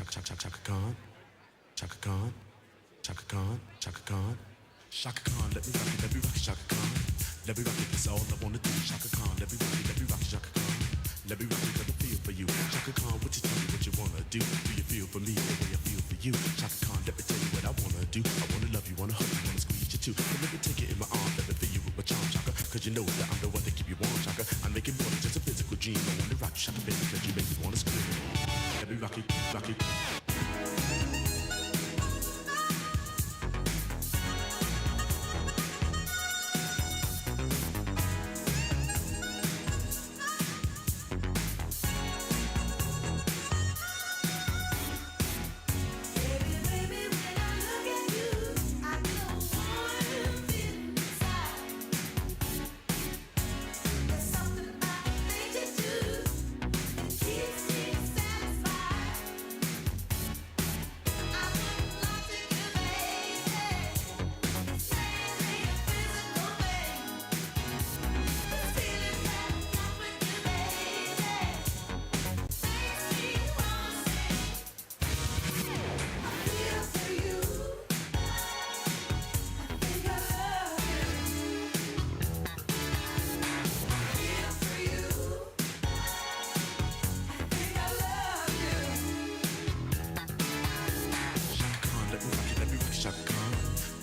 Chaka Khan, Chaka Khan, Chaka Khan, Chaka Khan. Chaka Khan, let me rock it, Chaka Khan. Let me rock it, that's all I wanna do. Chaka Khan, let me rock it, Chaka Khan. Let me rock it, got a feel for you. Chaka Khan, what you tell me what you wanna do? Do you feel for me the way I feel for you? Chaka Khan, let me tell you what I wanna do. I wanna love you, wanna hug you, wanna squeeze you too. But let me take it in my arms, let me feel you with my charm, Chaka. Cause you know that I'm the one that keep you warm, Chaka. I make it more than just a physical dream. I wanna rock you, Chaka, baby, cause you make me wanna scream. Let me rock it, rock it.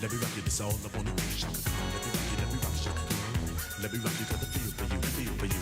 Let me rock it, that's all I wanna do. Chaka Khan, let me rock it, Chaka Khan. Let me rock it, got the feel for you, feel for you.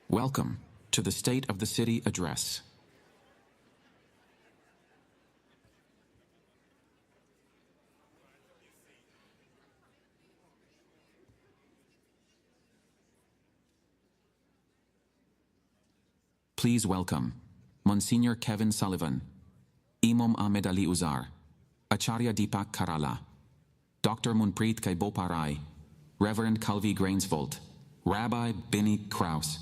Welcome to the State of the City Address. Please welcome Monsignor Kevin Sullivan, Imam Ahmed Ali Uzar, Acharya Deepak Karala, Dr. Munpreet Kaiboparai, Reverend Calvi Grainsvold, Rabbi Benny Krause.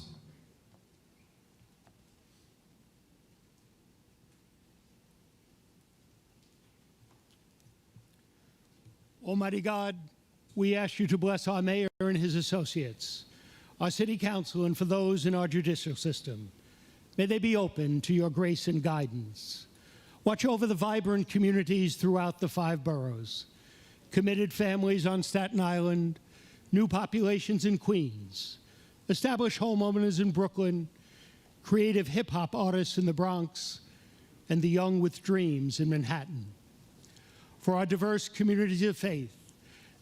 Almighty God, we ask you to bless our mayor and his associates, our city council, and for those in our judicial system. May they be open to your grace and guidance. Watch over the vibrant communities throughout the 5 boroughs, committed families on Staten Island, new populations in Queens, established homeowners in Brooklyn, creative hip-hop artists in the Bronx, and the young with dreams in Manhattan. For our diverse communities of faith,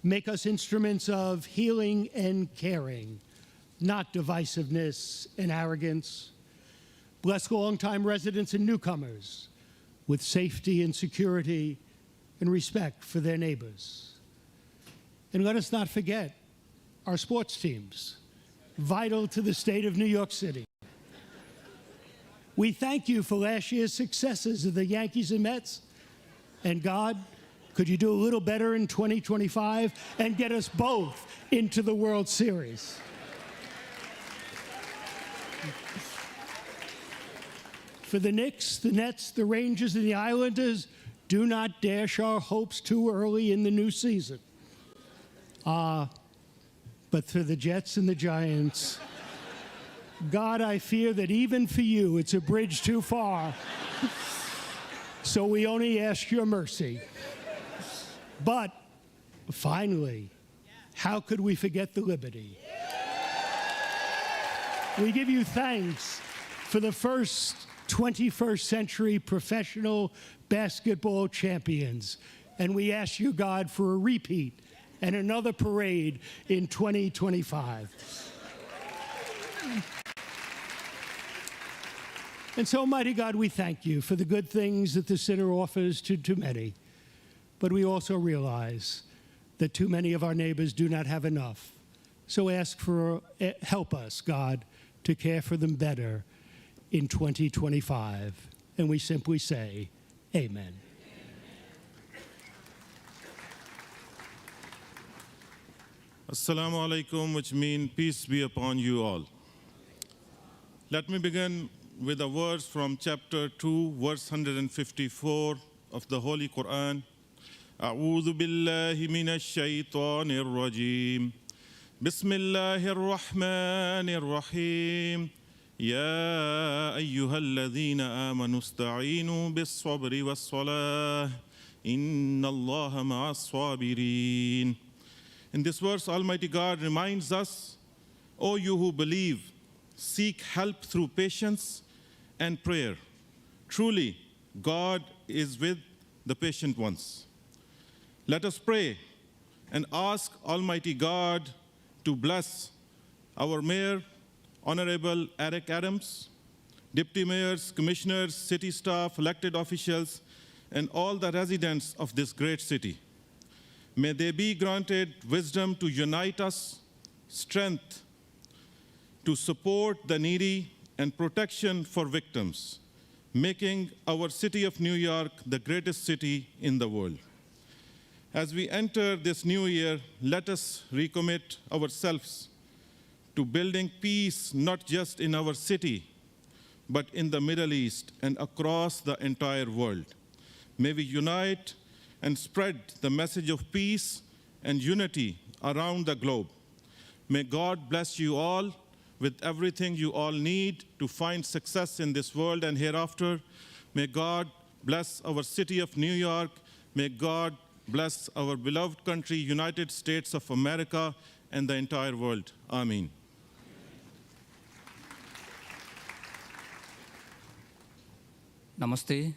make us instruments of healing and caring, not divisiveness and arrogance. Bless longtime residents and newcomers with safety and security and respect for their neighbors. And let us not forget our sports teams, vital to the state of New York City. We thank you for last year's successes of the Yankees and Mets. And God, could you do a little better in 2025 and get us both into the World Series? For the Knicks, the Nets, the Rangers, and the Islanders, do not dash our hopes too early in the new season. But for the Jets and the Giants, God, I fear that even for you, it's a bridge too far. So we only ask your mercy. But finally, how could we forget the Liberty? We give you thanks for the first 21st century professional basketball champions. And we ask you, God, for a repeat and another parade in 2025. And so, mighty God, we thank you for the good things that the city offers to many. But we also realize that too many of our neighbors do not have enough. So help us, God, to care for them better in 2025. And we simply say, amen. Assalamu alaikum, which means peace be upon you all. Let me begin with a verse from chapter 2, verse 154 of the Holy Quran. أعوذ بالله من الشيطان الرجيم بسم الله الرحمن الرحيم يا أيها الذين آمنوا استعينوا بالصبر والصلاة إن الله مع الصابرين. In this verse, Almighty God reminds us, O you who believe, seek help through patience and prayer. Truly, God is with the patient ones. Let us pray and ask Almighty God to bless our Mayor, Honorable Eric Adams, Deputy Mayors, Commissioners, City staff, elected officials, and all the residents of this great city. May they be granted wisdom to unite us, strength to support the needy, and protection for victims, making our city of New York the greatest city in the world. As we enter this new year, let us recommit ourselves to building peace not just in our city, but in the Middle East and across the entire world. May we unite and spread the message of peace and unity around the globe. May God bless you all with everything you all need to find success in this world and hereafter. May God bless our city of New York. May God bless our beloved country, United States of America, and the entire world. Amen. Namaste.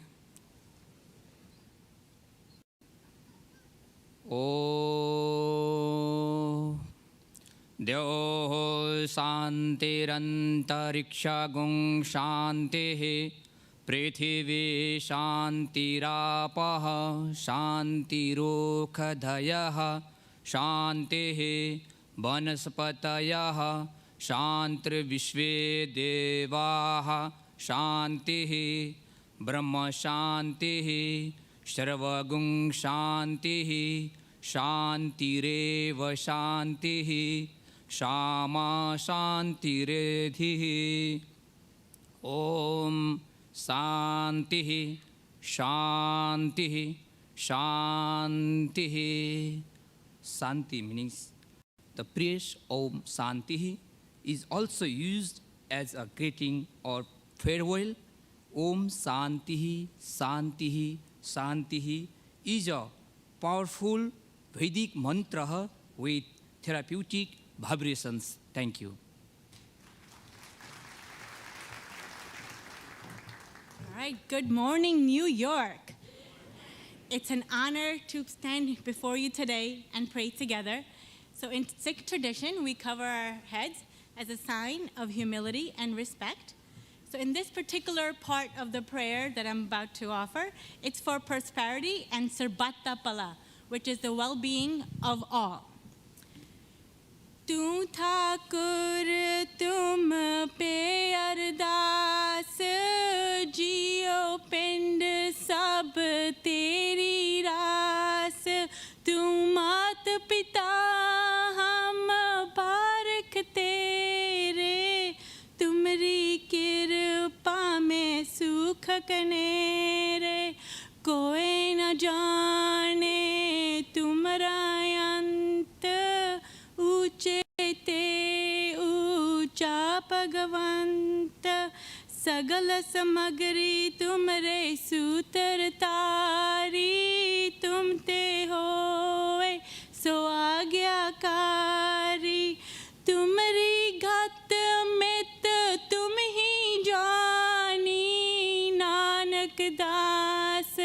O Deo Santirantarikshagung Shantihi Prithivi Shantirapaha Shantirokhadhayaha Shantihi Vanaspatayaha Shantri Vishve Devaha Shantihi Brahma Shantihi Shravagum Shantihi Shantireva Shantihi Shama Shantiredhihi. Om Shantihi Shantihi Shantihi. Shanti means the phrase Om Shantihi is also used as a greeting or farewell. Om Shantihi Shantihi Shantihi is a powerful Vedic mantra with therapeutic vibrations. Thank you. All right, good morning, New York. It's an honor to stand before you today and pray together. So in Sikh tradition, we cover our heads as a sign of humility and respect. So in this particular part of the prayer that I'm about to offer, it's for prosperity and Sarbatta Pala, which is the well-being of all. Tu Thakur tum pe ardas jiyo pind sab teri ras tu mat pita hum barak tere tumri kirpa mein sukh kane re koi na jaane tumra ant ऊंचे ते ऊंचा भगवंत सगल समगरी तुमरे सूतर तारी तुम ते होए सो आज्ञाकारी तुमरी घत मित तुम ही जानी नानक दास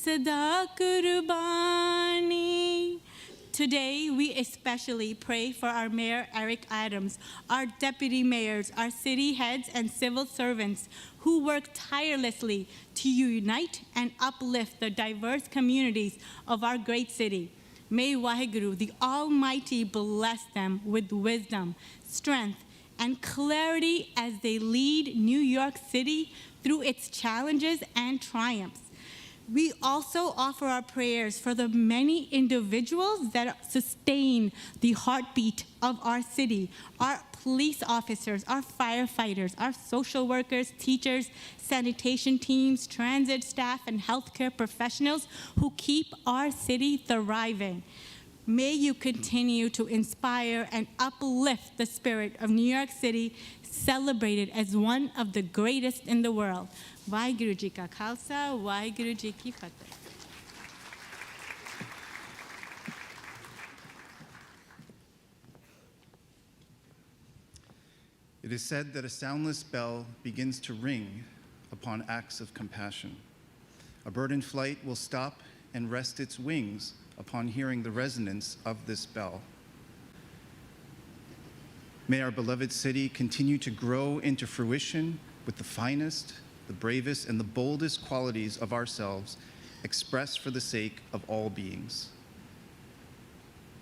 सदा कुर्बानी. Today, we especially pray for our Mayor Eric Adams, our deputy mayors, our city heads, and civil servants who work tirelessly to unite and uplift the diverse communities of our great city. May Waheguru, the Almighty, bless them with wisdom, strength, and clarity as they lead New York City through its challenges and triumphs. We also offer our prayers for the many individuals that sustain the heartbeat of our city, our police officers, our firefighters, our social workers, teachers, sanitation teams, transit staff, and healthcare professionals who keep our city thriving. May you continue to inspire and uplift the spirit of New York City, celebrated as one of the greatest in the world. Vaheguru Ji Ka Khalsa, Vaheguru Ji Ki Fateh. It is said that a soundless bell begins to ring upon acts of compassion. A bird in flight will stop and rest its wings upon hearing the resonance of this bell. May our beloved city continue to grow into fruition with the finest, the bravest, and the boldest qualities of ourselves expressed for the sake of all beings.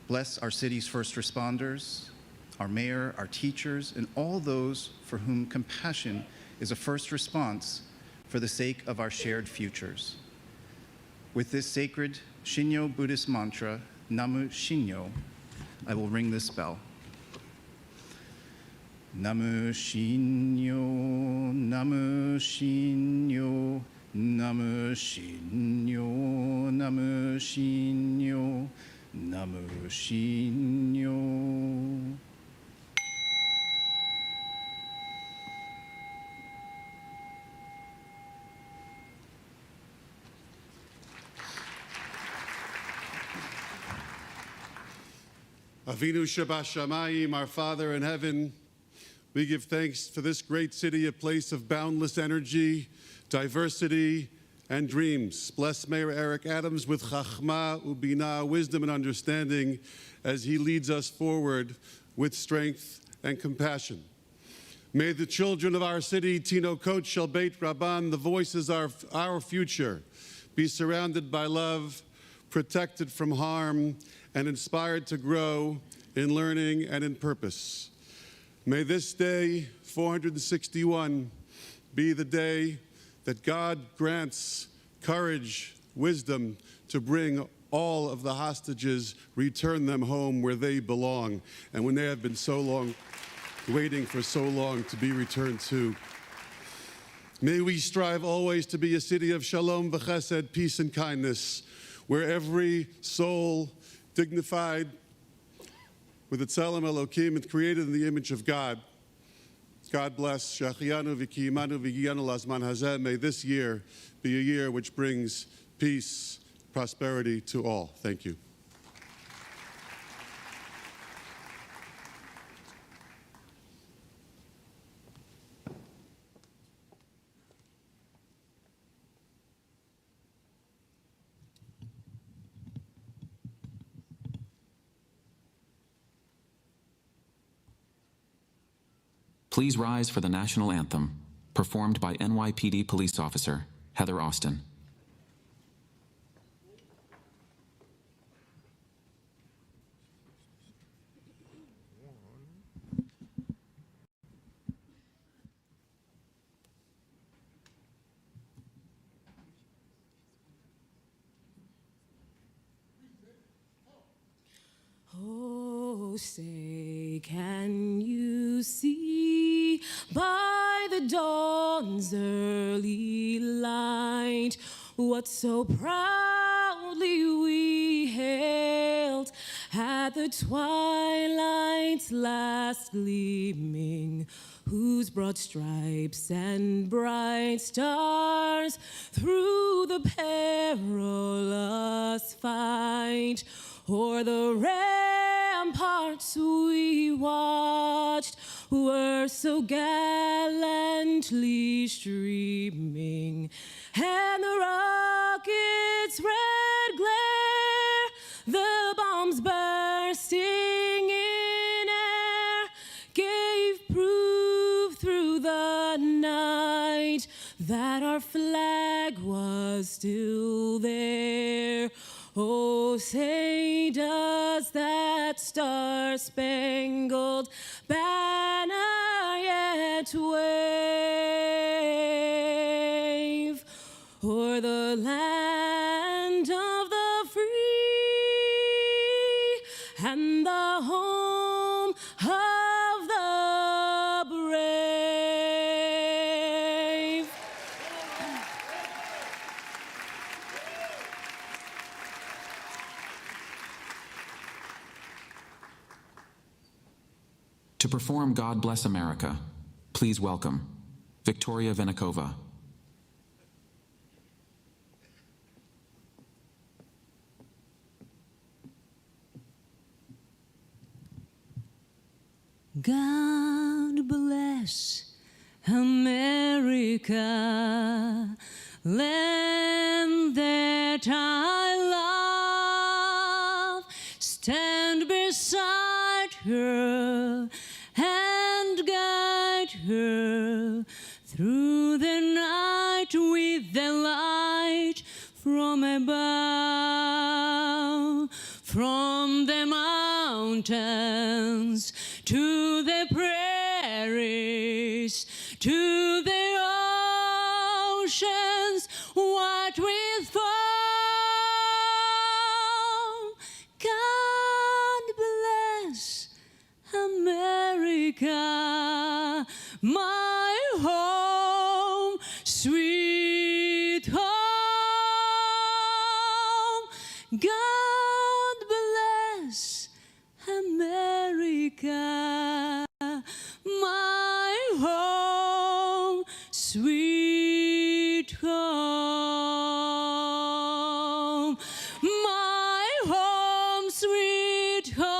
Bless our city's first responders, our mayor, our teachers, and all those for whom compassion is a first response for the sake of our shared futures. With this sacred Shinyo Buddhist mantra, Namu Shinyo, I will ring this bell. Namu Shinyo, Namu Shinyo, Namu Shinyo, Namu Shinyo, Namu Shinyo. Avinu Shabashamayim, our Father in heaven, we give thanks for this great city, a place of boundless energy, diversity, and dreams. Bless Mayor Eric Adams with chachma, ubina, wisdom, and understanding as he leads us forward with strength and compassion. May the children of our city, Tino Coach, Shel Beit Rabban, the voices of our future, be surrounded by love, protected from harm, and inspired to grow in learning and in purpose. May this day, 461, be the day that God grants courage, wisdom to bring all of the hostages, return them home where they belong, and when they have been so long, waiting for so long to be returned to. May we strive always to be a city of shalom v'chesed, peace and kindness, where every soul dignified with the Tzelem Elokim and created in the image of God. God bless. Shachianu v'kiyimanu v'giyanu lazman hazeh. May this year be a year which brings peace, prosperity to all. Thank you. Please rise for the national anthem, performed by NYPD police officer Heather Austin. Oh, say, can you see by the dawn's early light what so proudly we hailed at the twilight's last gleaming, whose broad stripes and bright stars through the perilous fight o'er the ramparts we watched were so gallantly streaming, and the rockets' red glare, the bombs bursting in air, gave proof through the night that our flag was still there. Oh, say, does that star-spangled banner yet wave o'er the land of the free and the home of the brave? To perform God Bless America, please welcome Victoria Venikova. God bless America, land that I love. Stand beside her and guide her through the night with the light from above, from the mountains to the prairies, to the oceans white with foam. God bless America, my home, sweet home. God bless America, my home, sweet home. My home, sweet home.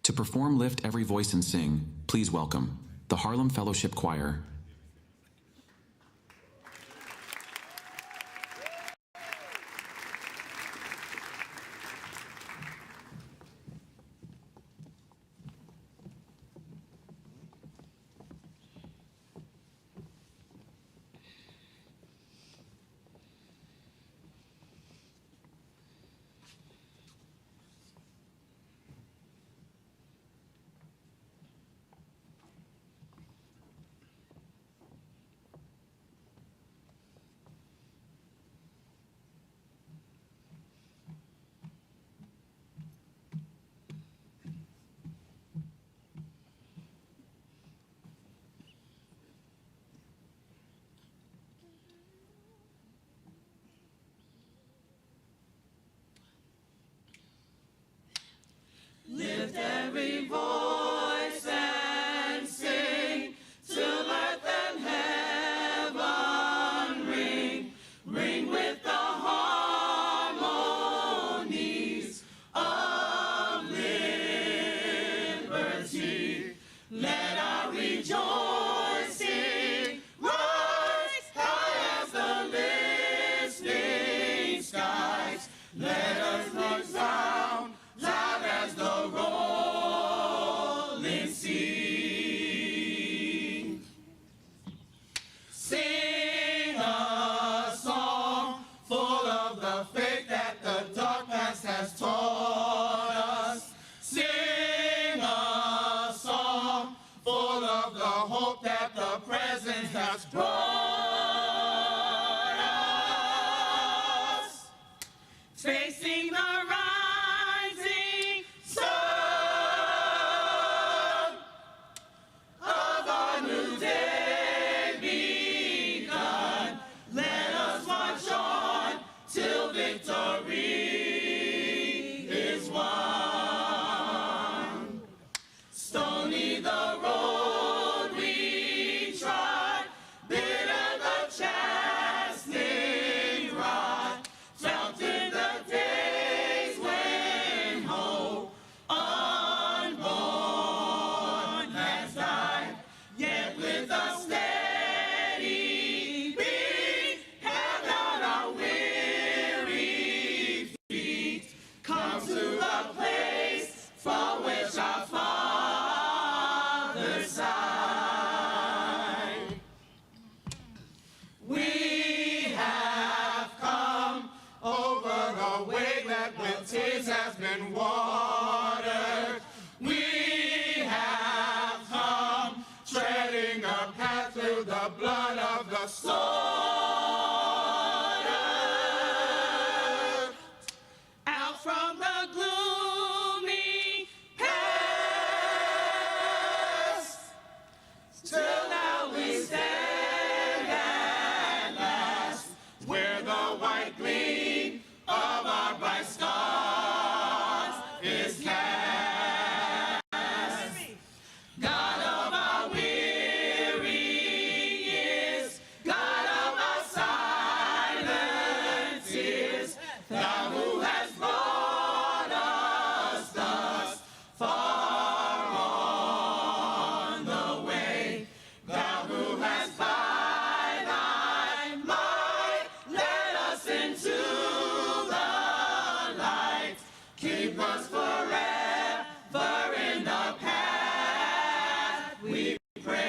To perform Lift Every Voice and Sing, please welcome the Harlem Fellowship Choir. has brought us, facing the rising sun of a new day begun. Let us march on till victory is won. Stony the road we trod, bitter the chastening rod, felt in the days when hope unborn has died, yet with a steady beat, held out our weary feet, come to the place from which our fathers sighed. We have come over the way that with tears has been watered. We have come treading a path through the blood of the slaughtered. Out from the gloomy past, till now we stand at last, where the white gleam of our bright stars is cast. God of our weary years, God of our silent tears, thou who has brought us thus far on the way, thou who has by thy might led us into the light, keep us forever in the path we pray.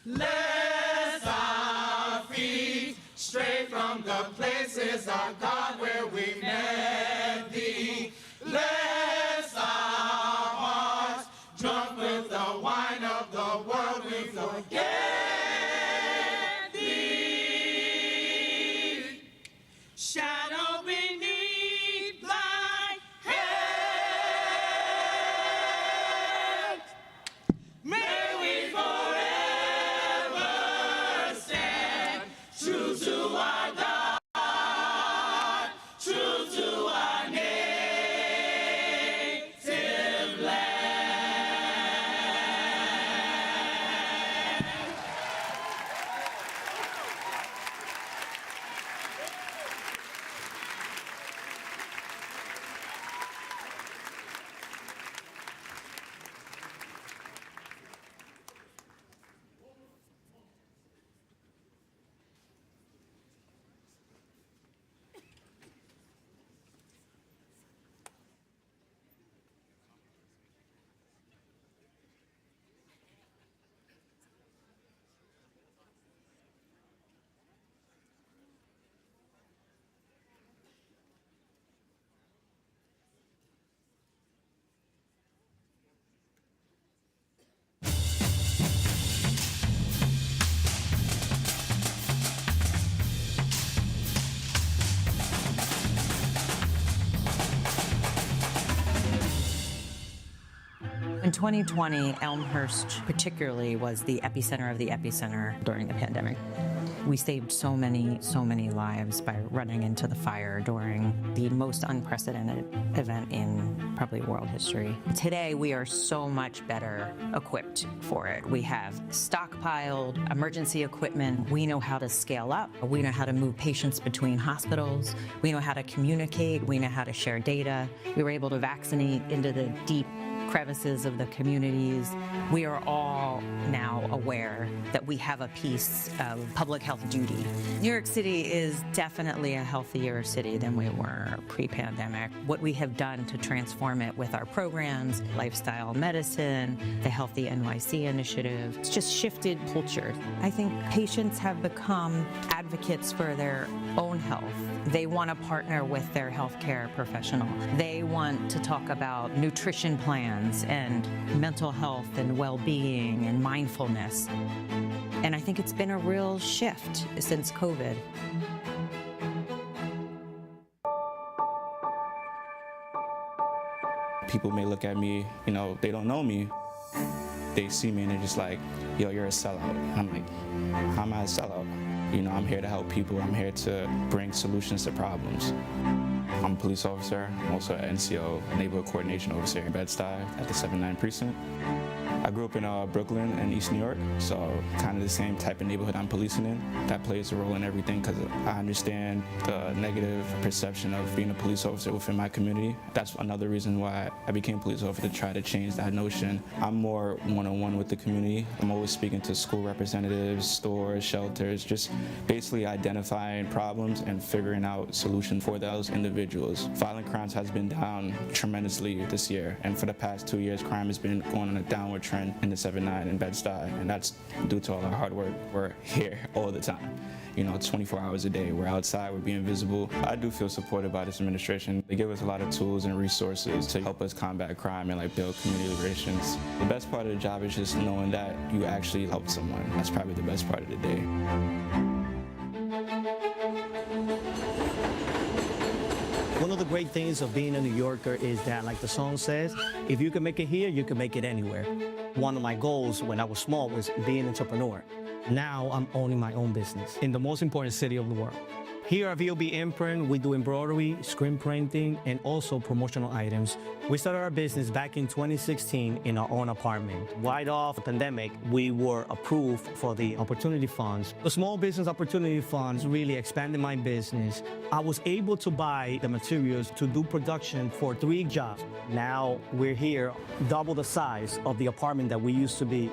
Lest our feet stray from the places, our God, where we met thee. Lest our hearts, drunk with the wine of the world, we forget thee. Shadow beneath thy hand, may we forever stand true to our God, true to our native land. In 2020, Elmhurst particularly was the epicenter of the epicenter during the pandemic. We saved so many lives by running into the fire during the most unprecedented event in probably world history. Today, we are so much better equipped for it. We have stockpiled emergency equipment. We know how to scale up. We know how to move patients between hospitals. We know how to communicate. We know how to share data. We were able to vaccinate into the deep crevices of the communities. We are all now aware that we have a piece of public health duty. New York City is definitely a healthier city than we were pre-pandemic. What we have done to transform it with our programs, lifestyle medicine, the Healthy NYC initiative, it's just shifted culture. I think patients have become advocates advocates for their own health. They want to partner with their healthcare professional. They want to talk about nutrition plans and mental health and well-being and mindfulness. And I think it's been a real shift since COVID. People may look at me, they don't know me. They see me and they're just like, yo, you're a sellout. I'm like, how am I a sellout? I'm here to help people. I'm here to bring solutions to problems. I'm a police officer. I'm also an NCO, neighborhood coordination officer in Bed-Stuy at the 7-9 precinct. I grew up in Brooklyn and East New York, so kind of the same type of neighborhood I'm policing in. That plays a role in everything because I understand the negative perception of being a police officer within my community. That's another reason why I became a police officer, to try to change that notion. I'm more one-on-one with the community. I'm always speaking to school representatives, stores, shelters, just basically identifying problems and figuring out solutions for those individuals. Violent crimes has been down tremendously this year, and for the past 2 years, crime has been going on a downward trend in the 7-9 in Bed-Stuy, and that's due to all our hard work. We're here all the time, 24 hours a day. We're outside, we're being visible. I do feel supported by this administration. They give us a lot of tools and resources to help us combat crime and build community relations. The best part of the job is just knowing that you actually helped someone. That's probably the best part of the day. One of the great things of being a New Yorker is that, like the song says, if you can make it here, you can make it anywhere. One of my goals when I was small was being an entrepreneur. Now I'm owning my own business in the most important city of the world. Here at VOB Imprint, we do embroidery, screen printing, and also promotional items. We started our business back in 2016 in our own apartment. Right off the pandemic, we were approved for the opportunity funds. The small business opportunity funds really expanded my business. I was able to buy the materials to do production for 3 jobs. Now we're here, double the size of the apartment that we used to be.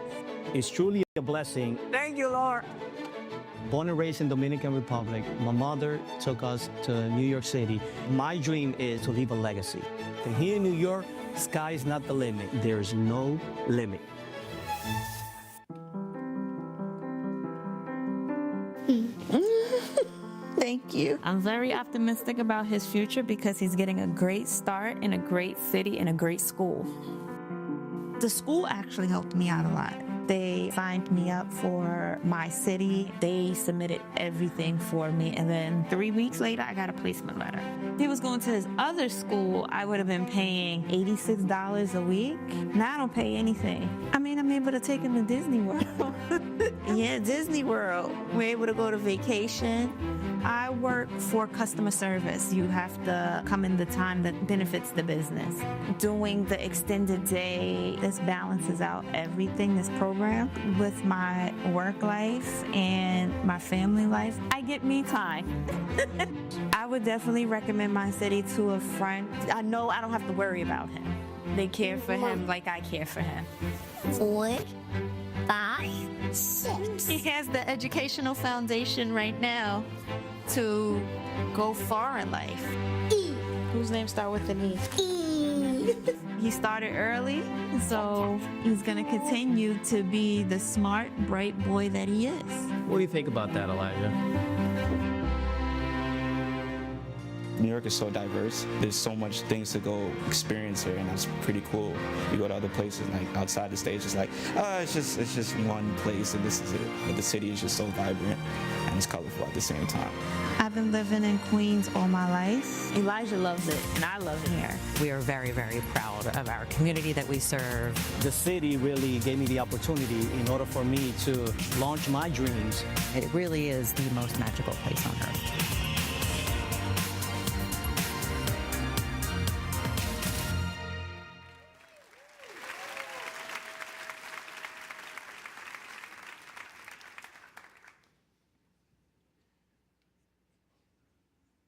It's truly a blessing. Thank you, Lord. Born and raised in Dominican Republic, my mother took us to New York City. My dream is to leave a legacy. And here in New York, sky is not the limit. There's no limit. Thank you. I'm very optimistic about his future because he's getting a great start in a great city and a great school. The school actually helped me out a lot. They signed me up for my city. They submitted everything for me. And then 3 weeks later, I got a placement letter. If he was going to his other school, I would have been paying $86 a week. Now I don't pay anything. I'm able to take him to Disney World. Yeah, Disney World. We're able to go to vacation. I work for customer service. You have to come in the time that benefits the business. Doing the extended day, this balances out everything, this program, with my work life and my family life. I get me time. I would definitely recommend my city to a friend. I know I don't have to worry about him. They care for him like I care for him. 4, 5, 6. He has the educational foundation right now to go far in life. E. Whose name start with an E? E. He started early, so he's going to continue to be the smart, bright boy that he is. What do you think about that, Elijah? New York is so diverse. There's so much things to go experience here, and that's pretty cool. You go to other places, like outside the state, it's like, it's just one place, and this is it. But the city is just so vibrant, and it's colorful at the same time. I've been living in Queens all my life. Elijah loves it, and I love it here. We are very, very proud of our community that we serve. The city really gave me the opportunity in order for me to launch my dreams. It really is the most magical place on earth.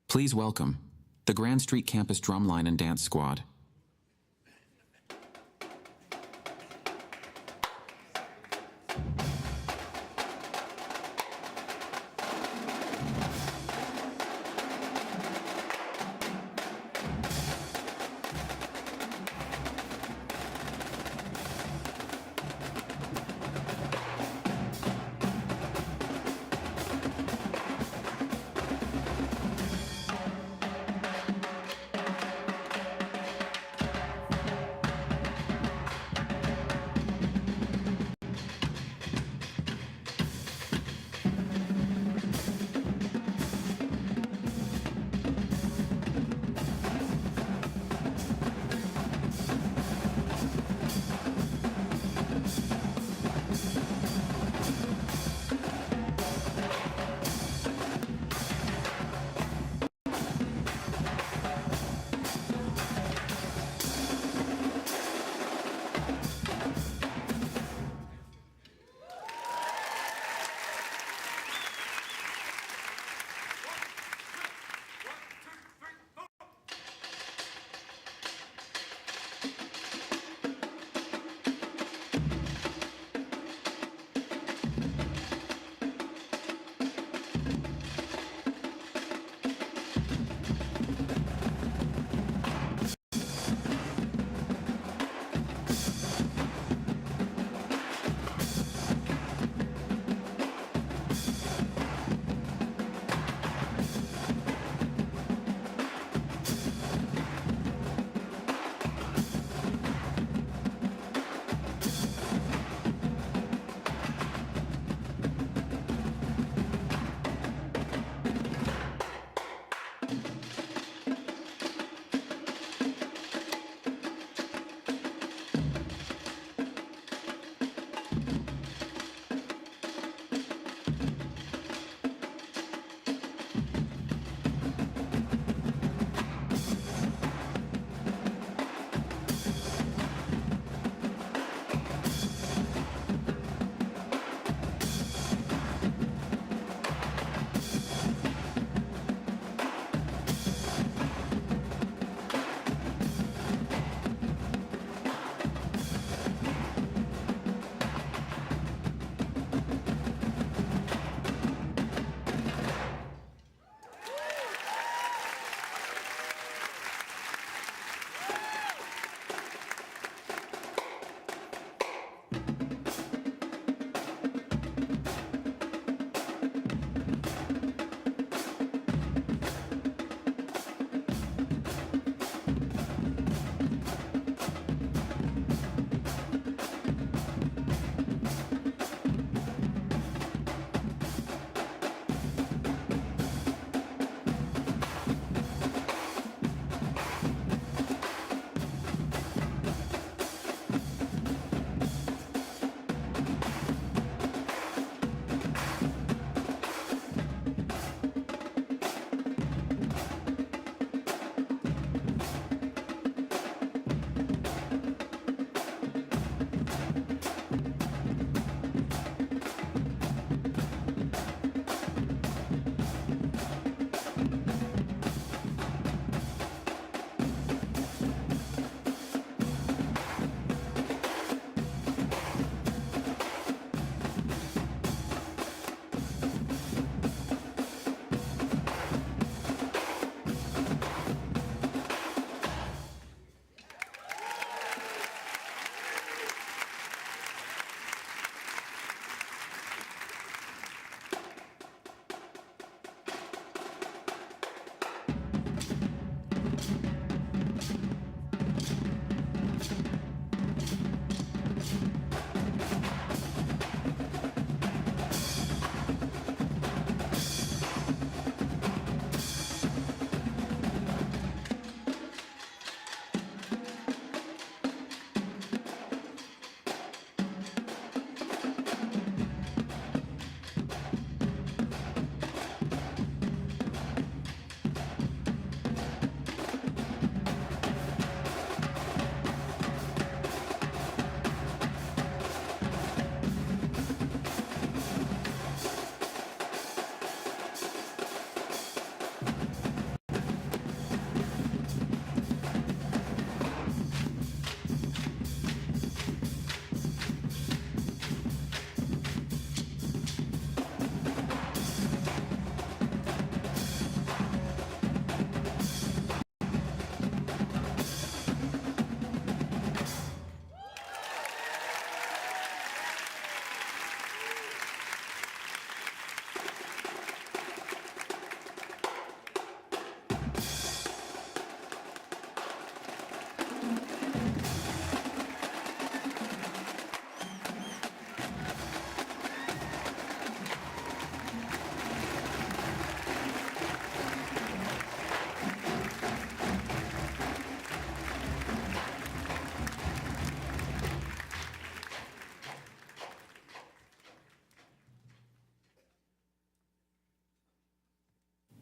Please welcome the Grand Street Campus Drumline and Dance Squad.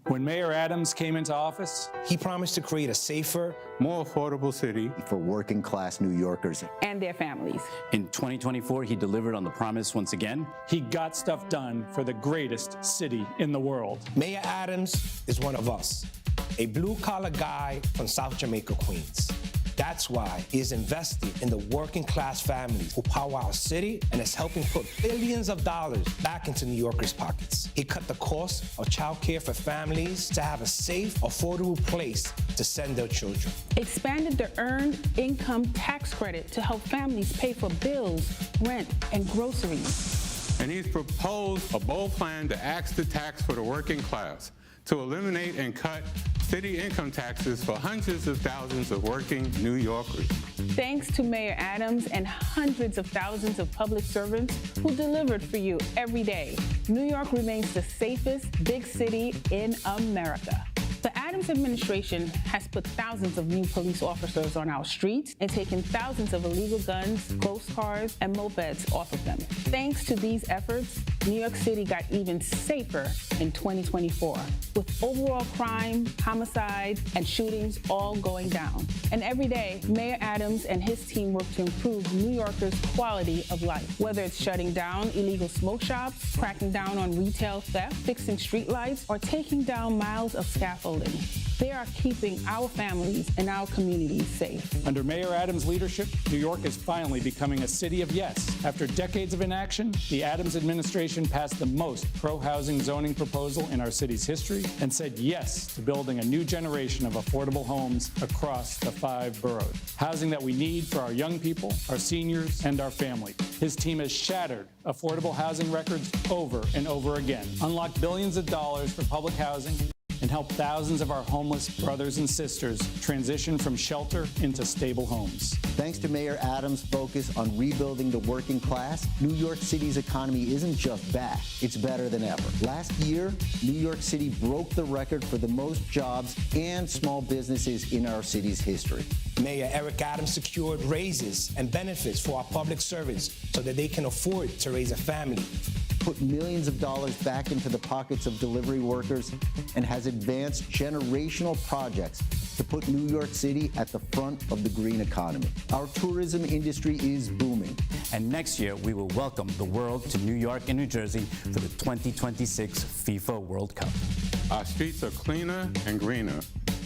When Mayor Adams came into office, he promised to create a safer, more affordable city for working class New Yorkers and their families. In 2024, he delivered on the promise once again. He got stuff done for the greatest city in the world. Mayor Adams is one of us, a blue-collar guy from South Jamaica, Queens. That's why he is invested in the working class families who power our city and is helping put billions of dollars back into New Yorkers' pockets. He cut the cost of childcare for families to have a safe, affordable place to send their children. Expanded the Earned Income Tax Credit to help families pay for bills, rent, and groceries. And he's proposed a bold plan to axe the tax for the working class, to eliminate and cut city income taxes for hundreds of thousands of working New Yorkers. Thanks to Mayor Adams and hundreds of thousands of public servants who delivered for you every day, New York remains the safest big city in America. The Adams administration has put thousands of new police officers on our streets and taken thousands of illegal guns, ghost cars, and mopeds off of them. Thanks to these efforts, New York City got even safer in 2024, with overall crime, homicide, and shootings all going down. And every day, Mayor Adams and his team work to improve New Yorkers' quality of life, whether it's shutting down illegal smoke shops, cracking down on retail theft, fixing streetlights, or taking down miles of scaffolding. They are keeping our families and our communities safe. Under Mayor Adams' leadership, New York is finally becoming a city of yes. After decades of inaction, the Adams administration passed the most pro-housing zoning proposal in our city's history and said yes to building a new generation of affordable homes across the 5 boroughs. Housing that we need for our young people, our seniors, and our families. His team has shattered affordable housing records over and over again, unlocked billions of dollars for public housing, and help thousands of our homeless brothers and sisters transition from shelter into stable homes. Thanks to Mayor Adams' focus on rebuilding the working class, New York City's economy isn't just back, it's better than ever. Last year, New York City broke the record for the most jobs and small businesses in our city's history. Mayor Eric Adams secured raises and benefits for our public servants so that they can afford to raise a family. Put millions of dollars back into the pockets of delivery workers and has advanced generational projects to put New York City at the front of the green economy. Our tourism industry is booming. And next year, we will welcome the world to New York and New Jersey for the 2026 FIFA World Cup. Our streets are cleaner and greener,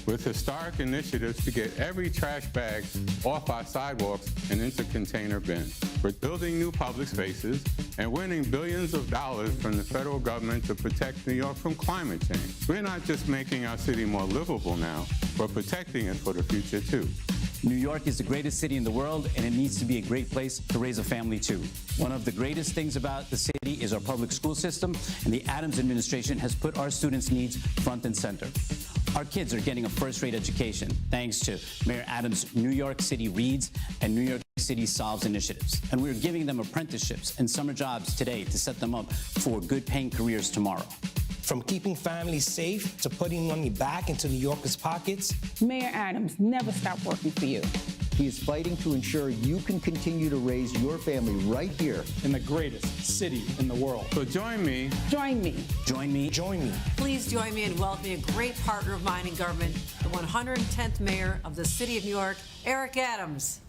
with historic initiatives to get every trash bag off our sidewalks and into container bins. We're building new public spaces and winning billions of dollars from the federal government to protect New York from climate change. We're not just making our city more livable now, we're protecting it for the future too. New York is the greatest city in the world, and it needs to be a great place to raise a family too. One of the greatest things about the city is our public school system, and the Adams administration has put our students' needs front and center. Our kids are getting a first-rate education thanks to Mayor Adams' New York City Reads and New York City Solves initiatives. And we're giving them apprenticeships and summer jobs today to set them up for good-paying careers tomorrow. From keeping families safe to putting money back into New Yorkers' pockets, Mayor Adams never stopped working for you. He is fighting to ensure you can continue to raise your family right here in the greatest city in the world. So join me. Join me. Join me. Join me. Please join me in welcoming a great partner of mine in government, the 110th mayor of the city of New York, Eric Adams.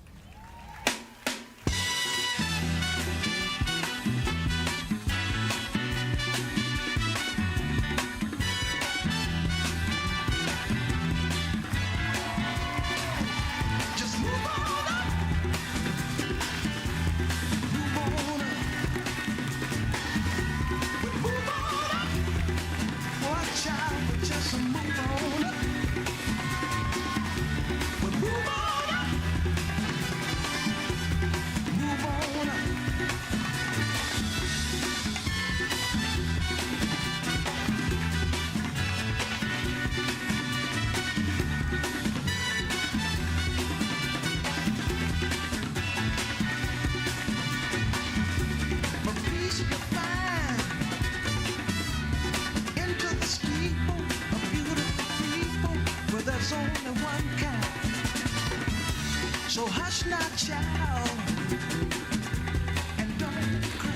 So hush not, child, and don't cry.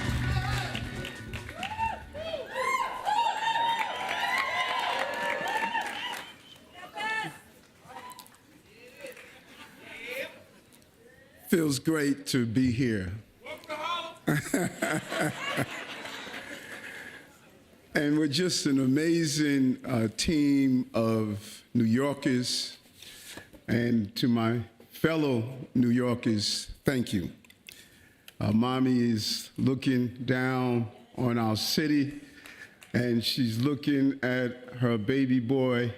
feels great to be here. And we're just an amazing team of New Yorkers. And to my fellow New Yorkers, thank you. Mommy is looking down on our city, and she's looking at her baby boy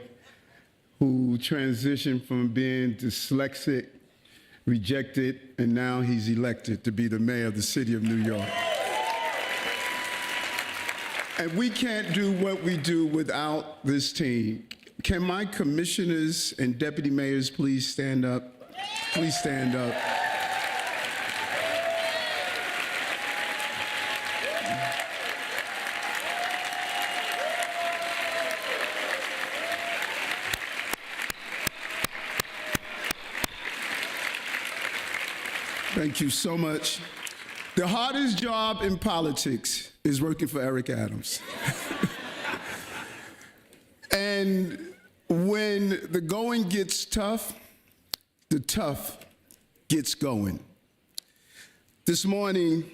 who transitioned from being dyslexic, rejected, and now he's elected to be the mayor of the city of New York. And we can't do what we do without this team. Can my commissioners and deputy mayors please stand up? Please stand up. Thank you so much. The hardest job in politics is working for Eric Adams. And when the going gets tough, the tough gets going. This morning,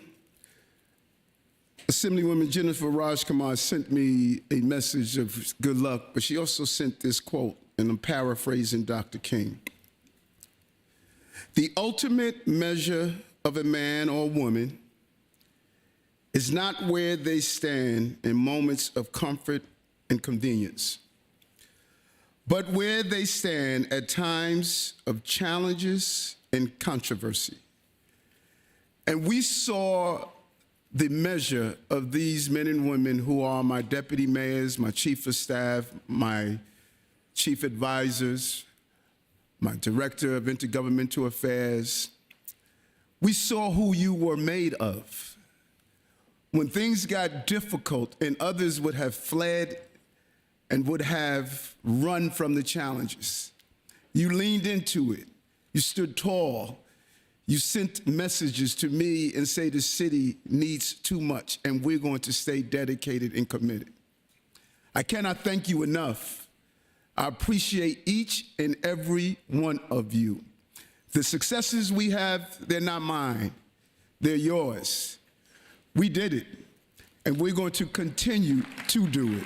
Assemblywoman Jennifer Rajkumar sent me a message of good luck, but she also sent this quote, and I'm paraphrasing Dr. King. The ultimate measure of a man or woman is not where they stand in moments of comfort and convenience, but where they stand at times of challenges and controversy. And we saw the measure of these men and women who are my deputy mayors, my chief of staff, my chief advisors, my director of intergovernmental affairs. We saw who you were made of. When things got difficult and others would have fled and would have run from the challenges, you leaned into it. You stood tall. You sent messages to me and say the city needs too much, and we're going to stay dedicated and committed. I cannot thank you enough. I appreciate each and every one of you. The successes we have, they're not mine. They're yours. We did it, and we're going to continue to do it.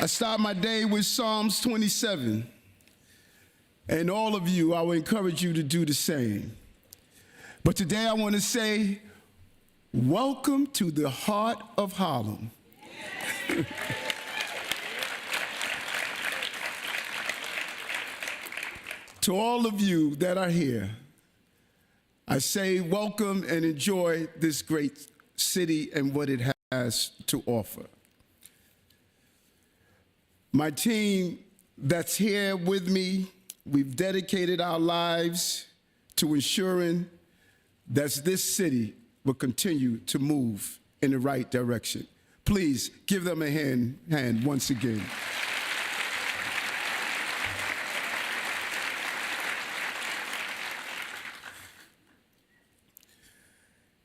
I start my day with Psalms 27, and all of you, I will encourage you to do the same. But today I want to say, welcome to the heart of Harlem. To all of you that are here, I say welcome and enjoy this great city and what it has to offer. My team that's here with me, we've dedicated our lives to ensuring that this city will continue to move in the right direction. Please give them a hand once again.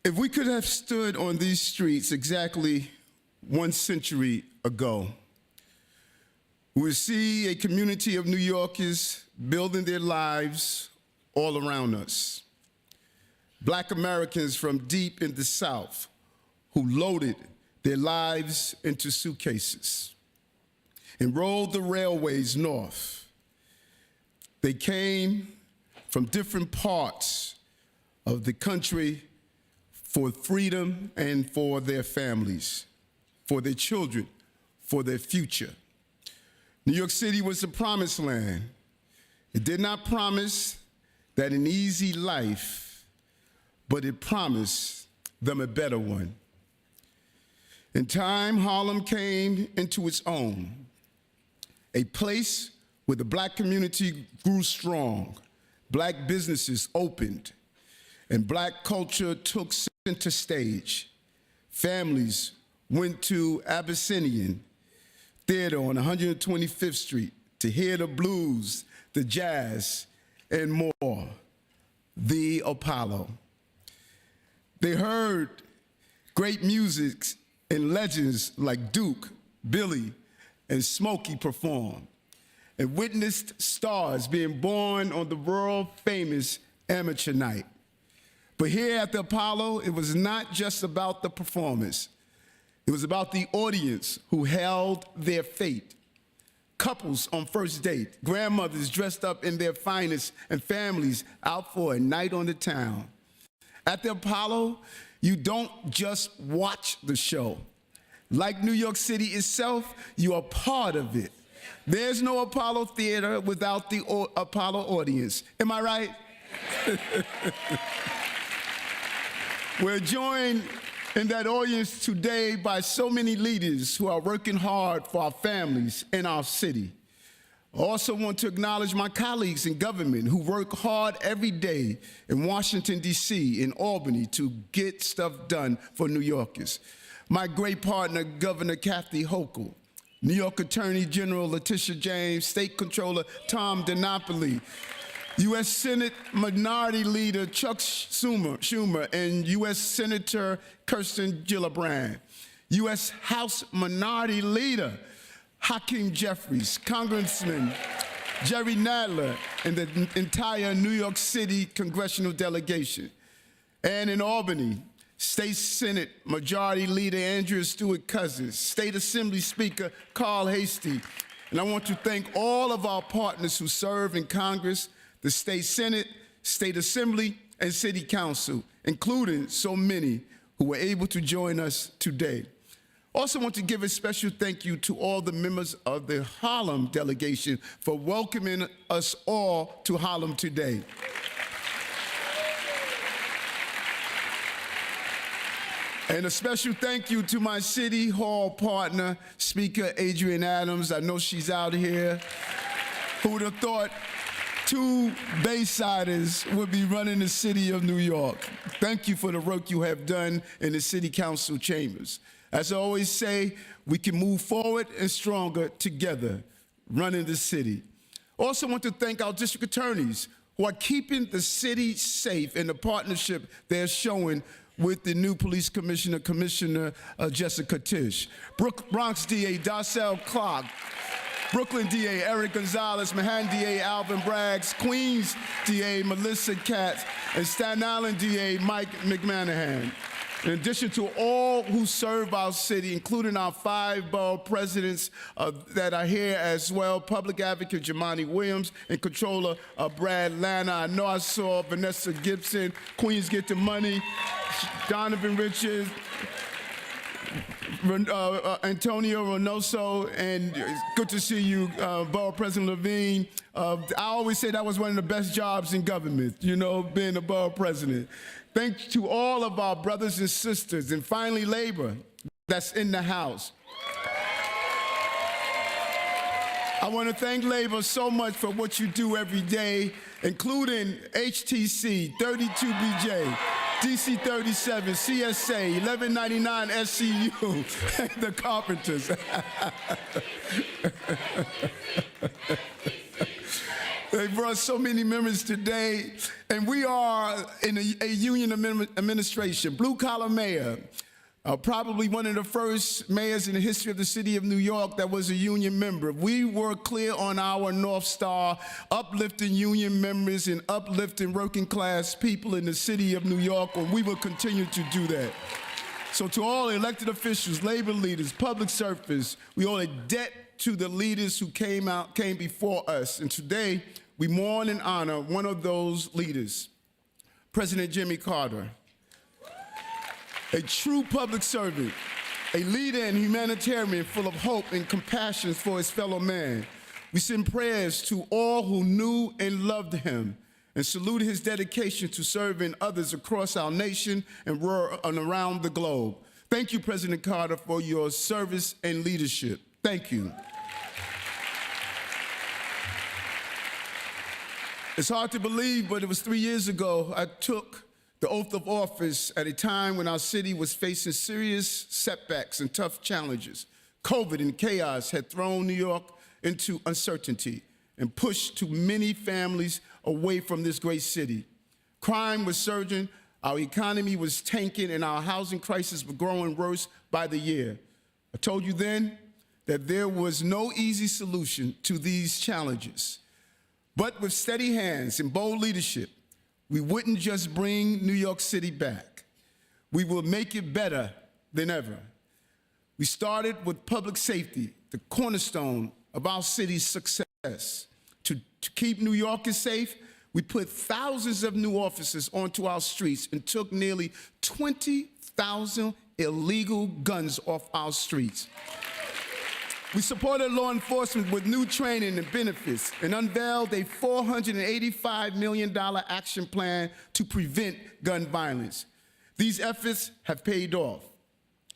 If we could have stood on these streets exactly 1 century ago, we would see a community of New Yorkers building their lives all around us. Black Americans from deep in the South who loaded their lives into suitcases and rolled the railways north. They came from different parts of the country for freedom and for their families, for their children, for their future. New York City was the promised land. It did not promise that an easy life, but it promised them a better one. In time, Harlem came into its own, a place where the Black community grew strong, Black businesses opened, and Black culture took center stage. Families went to Abyssinian Theater on 125th Street to hear the blues, the jazz, and more, the Apollo. They heard great music and legends like Duke, Billy, and Smokey perform. and witnessed stars being born on the world-famous amateur night. But here at the Apollo, it was not just about the performance. It was about the audience who held their fate. Couples on first date, grandmothers dressed up in their finest, and families out for a night on the town. At the Apollo, you don't just watch the show. Like New York City itself, you are part of it. There's no Apollo Theater without the Apollo audience. Am I right? We're joined in that audience today by so many leaders who are working hard for our families and our city. I also want to acknowledge my colleagues in government who work hard every day in Washington, D.C., in Albany to get stuff done for New Yorkers. My great partner, Governor Kathy Hochul, New York Attorney General Letitia James, State Controller Tom DiNapoli, U.S. Senate Minority Leader Chuck Schumer, and U.S. Senator Kirsten Gillibrand, U.S. House Minority Leader Hakeem Jeffries, Congressman Jerry Nadler, and the entire New York City congressional delegation. And in Albany, State Senate Majority Leader Andrea Stewart-Cousins, State Assembly Speaker Carl Hastie, and I want to thank all of our partners who serve in Congress, the State Senate, State Assembly, and City Council, including so many who were able to join us today. Also want to give a special thank you to all the members of the Harlem delegation for welcoming us all to Harlem today. And a special thank you to my City Hall partner, Speaker Adrienne Adams. I know she's out here. Who would have thought two Baysiders would be running the city of New York? Thank you for the work you have done in the City Council chambers. As I always say, we can move forward and stronger together, running the city. Also want to thank our district attorneys who are keeping the city safe in the partnership they're showing with the new police commissioner, Commissioner Jessica Tisch. Bronx DA Darcel Clark, Brooklyn DA Eric Gonzalez, Manhattan DA Alvin Braggs, Queens DA Melissa Katz, and Staten Island DA Mike McManahan. In addition to all who serve our city, including our 5 borough presidents that are here as well, Public Advocate Jamani Williams and Controller Brad Lana. I know I saw Vanessa Gibson, Queens Get the Money, Donovan Richards, Antonio Reynoso, and good to see you, Borough President Levine. I always say that was one of the best jobs in government, you know, being a borough president. Thanks to all of our brothers and sisters, and finally labor that's in the house. I want to thank labor so much for what you do every day, including HTC, 32BJ, DC 37, CSA, 1199 SCU, and the Carpenters. They brought so many members today, and we are in a union administration, blue-collar mayor, probably one of the first mayors in the history of the city of New York that was a union member. We were clear on our North Star, uplifting union members and uplifting working-class people in the city of New York, and we will continue to do that. So to all elected officials, labor leaders, public servants, we owe a debt to the leaders who came before us. And today, we mourn and honor one of those leaders, President Jimmy Carter. A true public servant, a leader and humanitarian full of hope and compassion for his fellow man. We send prayers to all who knew and loved him and salute his dedication to serving others across our nation and around the globe. Thank you, President Carter, for your service and leadership. Thank you. It's hard to believe, but it was 3 years ago I took the oath of office at a time when our city was facing serious setbacks and tough challenges. COVID and chaos had thrown New York into uncertainty and pushed too many families away from this great city. Crime was surging, our economy was tanking, and our housing crisis was growing worse by the year. I told you then, that there was no easy solution to these challenges. But with steady hands and bold leadership, we wouldn't just bring New York City back. We will make it better than ever. We started with public safety, the cornerstone of our city's success. To keep New Yorkers safe, we put thousands of new officers onto our streets and took nearly 20,000 illegal guns off our streets. We supported law enforcement with new training and benefits and unveiled a $485 million action plan to prevent gun violence. These efforts have paid off.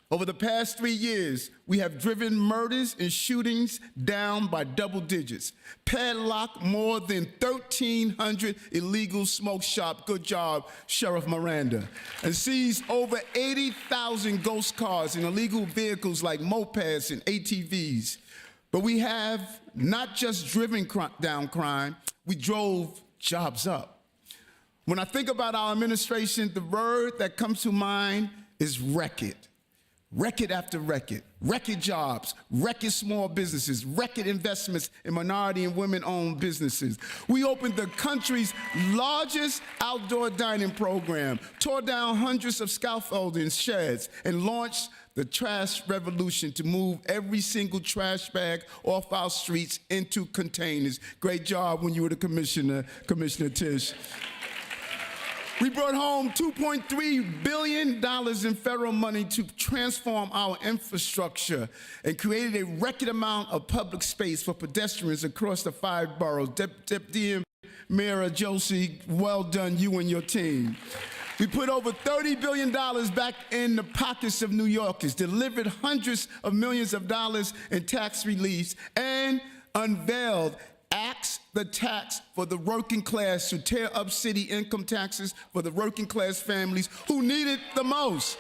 Over the past 3 years, we have driven murders and shootings down by double digits, padlocked more than 1,300 illegal smoke shops, good job, Sheriff Miranda, and seized over 80,000 ghost cars and illegal vehicles like mopeds and ATVs. But we have not just driven down crime, we drove jobs up. When I think about our administration, the word that comes to mind is record. Record after record, record jobs, record small businesses, record investments in minority and women-owned businesses. We opened the country's largest outdoor dining program, tore down hundreds of scaffolding sheds, and launched the trash revolution to move every single trash bag off our streets into containers. Great job when you were the commissioner, Commissioner Tisch. We brought home $2.3 billion in federal money to transform our infrastructure and created a record amount of public space for pedestrians across the 5 boroughs. Deputy Mayor Josie, well done, you and your team. We put over $30 billion back in the pockets of New Yorkers, delivered hundreds of millions of dollars in tax reliefs, and unveiled Axe the Tax for the working class to tear up city income taxes for the working class families who need it the most.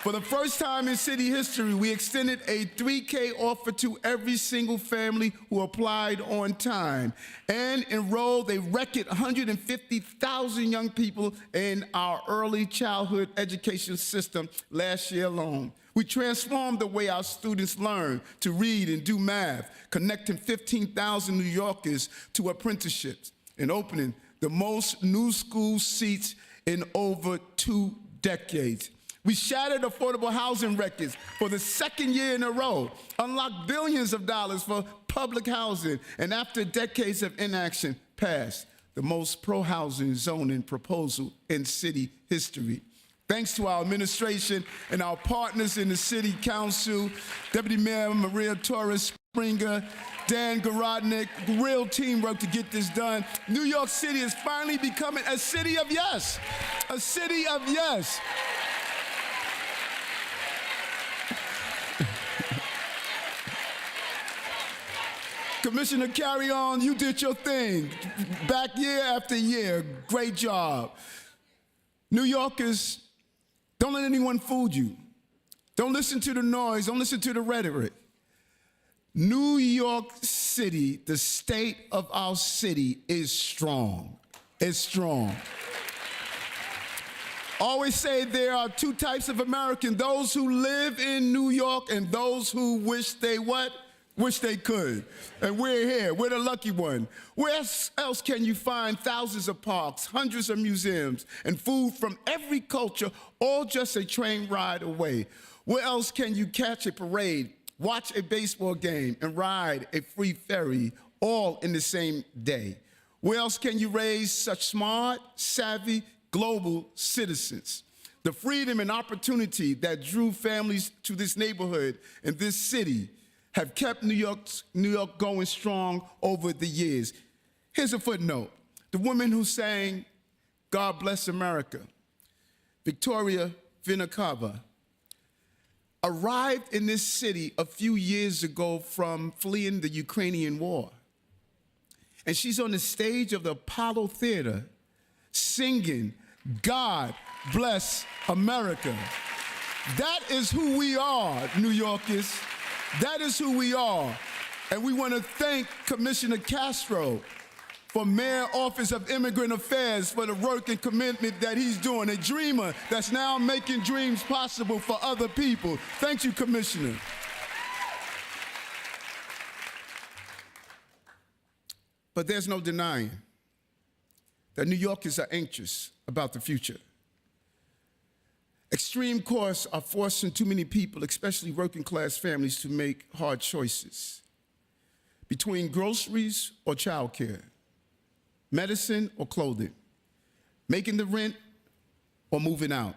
For the first time in city history, we extended a $3K offer to every single family who applied on time and enrolled a record 150,000 young people in our early childhood education system last year alone. We transformed the way our students learn to read and do math, connecting 15,000 New Yorkers to apprenticeships and opening the most new school seats in over 2 decades. We shattered affordable housing records for the 2nd year in a row, unlocked billions of dollars for public housing, and after decades of inaction, passed the most pro-housing zoning proposal in city history. Thanks to our administration and our partners in the City Council, Deputy Mayor Maria Torres Springer, Dan Garodnick, real teamwork to get this done. New York City is finally becoming a city of yes, a city of yes. Commissioner, carry on, you did your thing. Back year after year, great job. New Yorkers, don't let anyone fool you. Don't listen to the noise, don't listen to the rhetoric. New York City, the state of our city is strong. It's strong. Always say there are 2 types of Americans, those who live in New York and those who wish they what? Wish they could. And we're here, we're the lucky one. Where else can you find thousands of parks, hundreds of museums, and food from every culture, all just a train ride away? Where else can you catch a parade, watch a baseball game, and ride a free ferry, all in the same day? Where else can you raise such smart, savvy, global citizens? The freedom and opportunity that drew families to this neighborhood and this city have kept New York going strong over the years. Here's a footnote. The woman who sang God Bless America, Victoria Vinakava, arrived in this city a few years ago from fleeing the Ukrainian war. And she's on the stage of the Apollo Theater singing God Bless America. That is who we are, New Yorkers. That is who we are. And we want to thank Commissioner Castro for Mayor Office of Immigrant Affairs for the work and commitment that he's doing. A dreamer that's now making dreams possible for other people. Thank you, Commissioner. But there's no denying that New Yorkers are anxious about the future. Extreme costs are forcing too many people, especially working class families, to make hard choices between groceries or childcare, medicine or clothing, making the rent or moving out.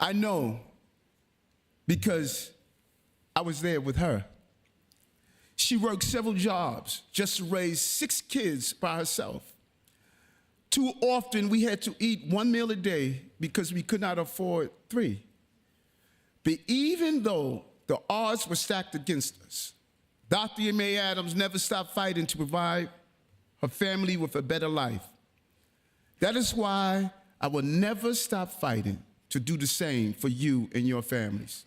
I know because I was there with her. She worked several jobs just to raise 6 kids by herself. Too often we had to eat 1 meal a day because we could not afford 3. But even though the odds were stacked against us, Dr. May Adams never stopped fighting to provide her family with a better life. That is why I will never stop fighting to do the same for you and your families.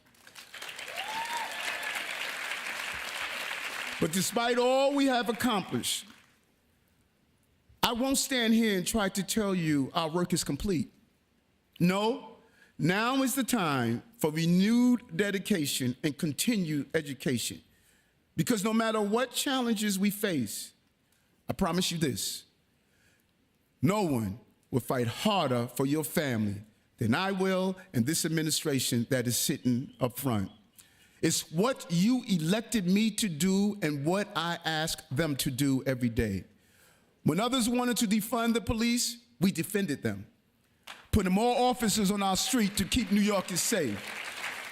But despite all we have accomplished, I won't stand here and try to tell you our work is complete. No, now is the time for renewed dedication and continued education. Because no matter what challenges we face, I promise you this, no one will fight harder for your family than I will and this administration that is sitting up front. It's what you elected me to do and what I ask them to do every day. When others wanted to defund the police, we defended them, putting more officers on our street to keep New Yorkers safe.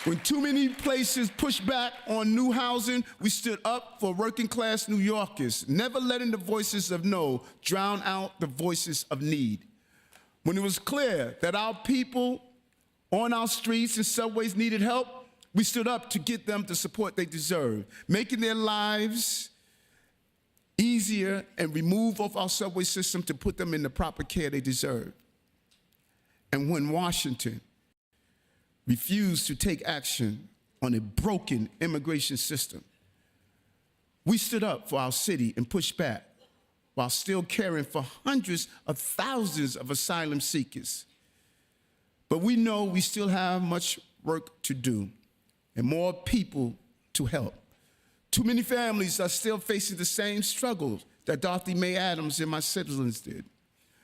When too many places pushed back on new housing, we stood up for working class New Yorkers, never letting the voices of no drown out the voices of need. When it was clear that our people on our streets and subways needed help, we stood up to get them the support they deserve, making their lives easier and remove off our subway system to put them in the proper care they deserve. And when Washington refused to take action on a broken immigration system, we stood up for our city and pushed back while still caring for hundreds of thousands of asylum seekers. But we know we still have much work to do and more people to help. Too many families are still facing the same struggles that Dorothy May Adams and my siblings did.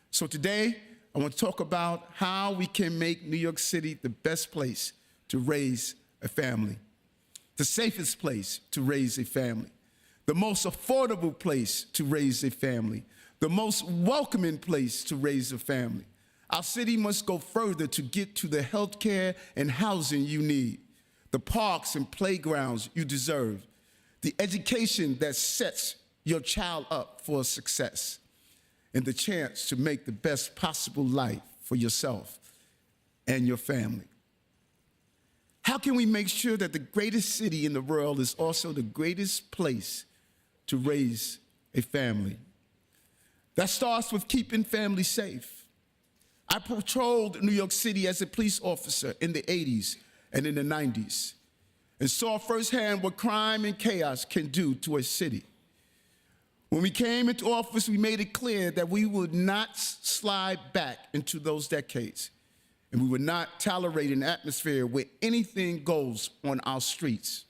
So today, I want to talk about how we can make New York City the best place to raise a family, the safest place to raise a family, the most affordable place to raise a family, the most welcoming place to raise a family. Our city must go further to get to the health care and housing you need, the parks and playgrounds you deserve, the education that sets your child up for success, and the chance to make the best possible life for yourself and your family. How can we make sure that the greatest city in the world is also the greatest place to raise a family? That starts with keeping families safe. I patrolled New York City as a police officer in the 80s and in the 90s and saw firsthand what crime and chaos can do to a city. When we came into office, we made it clear that we would not slide back into those decades, and we would not tolerate an atmosphere where anything goes on our streets.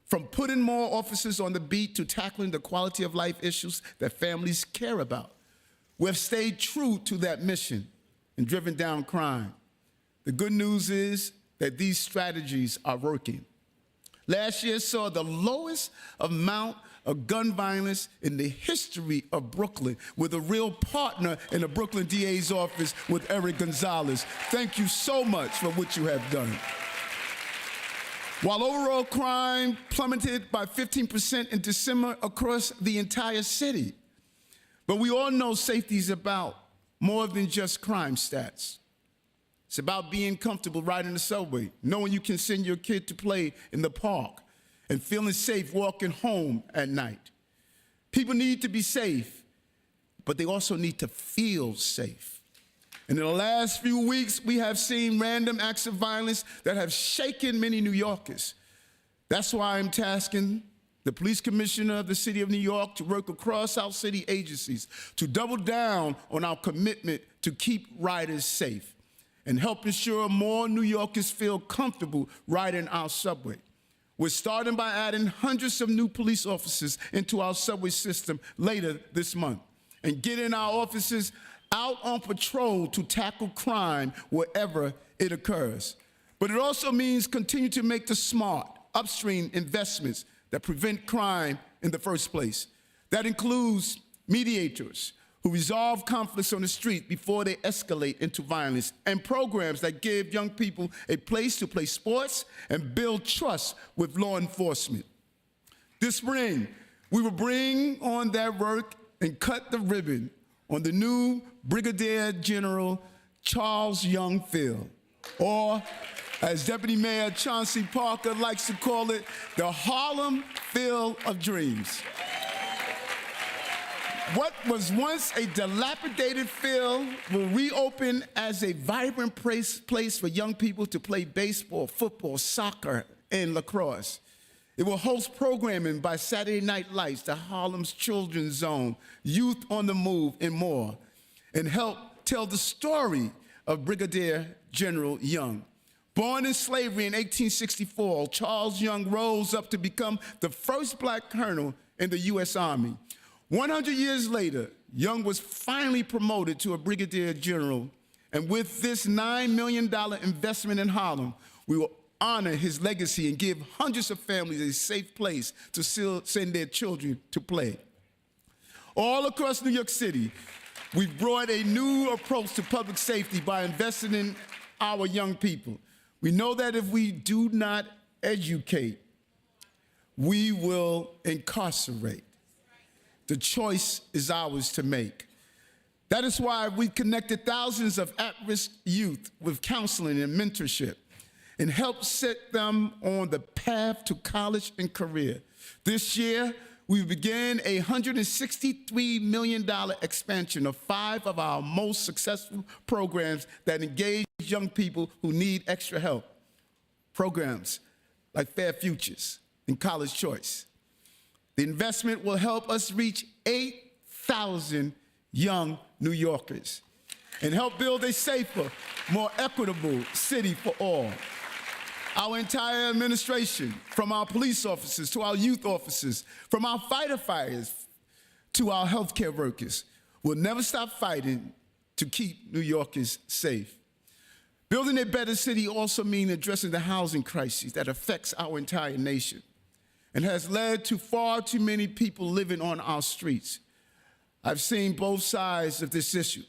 From putting more officers on the beat to tackling the quality of life issues that families care about, we have stayed true to that mission and driven down crime. The good news is that these strategies are working. Last year saw the lowest amount of gun violence in the history of Brooklyn, with a real partner in the Brooklyn DA's office with Eric Gonzalez. Thank you so much for what you have done. While overall crime plummeted by 15% in December across the entire city. But we all know safety is about more than just crime stats. It's about being comfortable riding the subway, knowing you can send your kid to play in the park, and feeling safe walking home at night. People need to be safe, but they also need to feel safe. And in the last few weeks, we have seen random acts of violence that have shaken many New Yorkers. That's why I'm tasking the police commissioner of the city of New York to work across our city agencies to double down on our commitment to keep riders safe and help ensure more New Yorkers feel comfortable riding our subway. We're starting by adding hundreds of new police officers into our subway system later this month and getting our officers out on patrol to tackle crime wherever it occurs. But it also means continue to make the smart, upstream investments that prevent crime in the first place. That includes mediators who resolve conflicts on the street before they escalate into violence, and programs that give young people a place to play sports and build trust with law enforcement. This spring, we will bring on that work and cut the ribbon on the new Brigadier General Charles Young Field, or as Deputy Mayor Chauncey Parker likes to call it, the Harlem Field of Dreams. What was once a dilapidated field will reopen as a vibrant place for young people to play baseball, football, soccer, and lacrosse. It will host programming by Saturday Night Lights, the Harlem's Children's Zone, Youth on the Move, and more, and help tell the story of Brigadier General Young. Born in slavery in 1864, Charles Young rose up to become the first black colonel in the U.S. Army. 100 years later, Young was finally promoted to a brigadier general, and with this $9 million investment in Harlem, we will honor his legacy and give hundreds of families a safe place to send their children to play. All across New York City, we've brought a new approach to public safety by investing in our young people. We know that if we do not educate, we will incarcerate. The choice is ours to make. That is why we connected thousands of at-risk youth with counseling and mentorship and helped set them on the path to college and career. This year, we began a $163 million expansion of 5 of our most successful programs that engage young people who need extra help. Programs like Fair Futures and College Choice. The investment will help us reach 8,000 young New Yorkers and help build a safer, more equitable city for all. Our entire administration, from our police officers to our youth officers, from our firefighters to our healthcare workers, will never stop fighting to keep New Yorkers safe. Building a better city also means addressing the housing crisis that affects our entire nation and has led to far too many people living on our streets. I've seen both sides of this issue,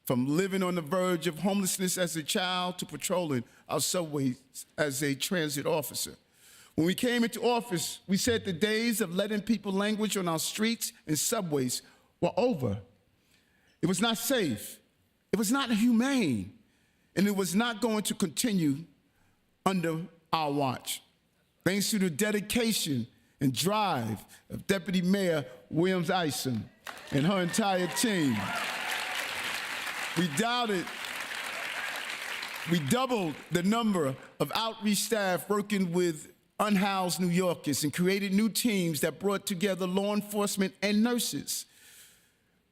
from living on the verge of homelessness as a child to patrolling our subways as a transit officer. When we came into office, we said the days of letting people languish on our streets and subways were over. It was not safe, it was not humane, and it was not going to continue under our watch. Thanks to the dedication and drive of Deputy Mayor Williams Isom and her entire team, we doubled the number of outreach staff working with unhoused New Yorkers and created new teams that brought together law enforcement and nurses.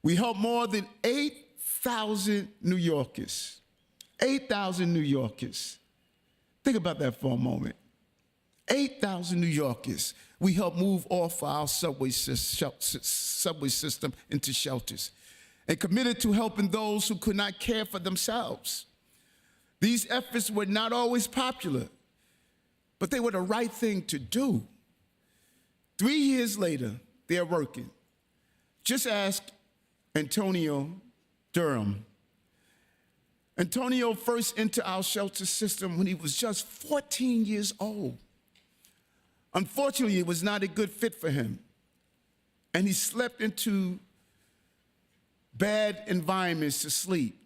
We helped more than 8,000 New Yorkers. 8,000 New Yorkers. Think about that for a moment. 8,000 New Yorkers we helped move off our subway system into shelters and committed to helping those who could not care for themselves. These efforts were not always popular, but they were the right thing to do. 3 years later, they're working. Just ask Antonio Durham. Antonio first entered our shelter system when he was just 14 years old. Unfortunately, it was not a good fit for him, and he slept into bad environments to sleep,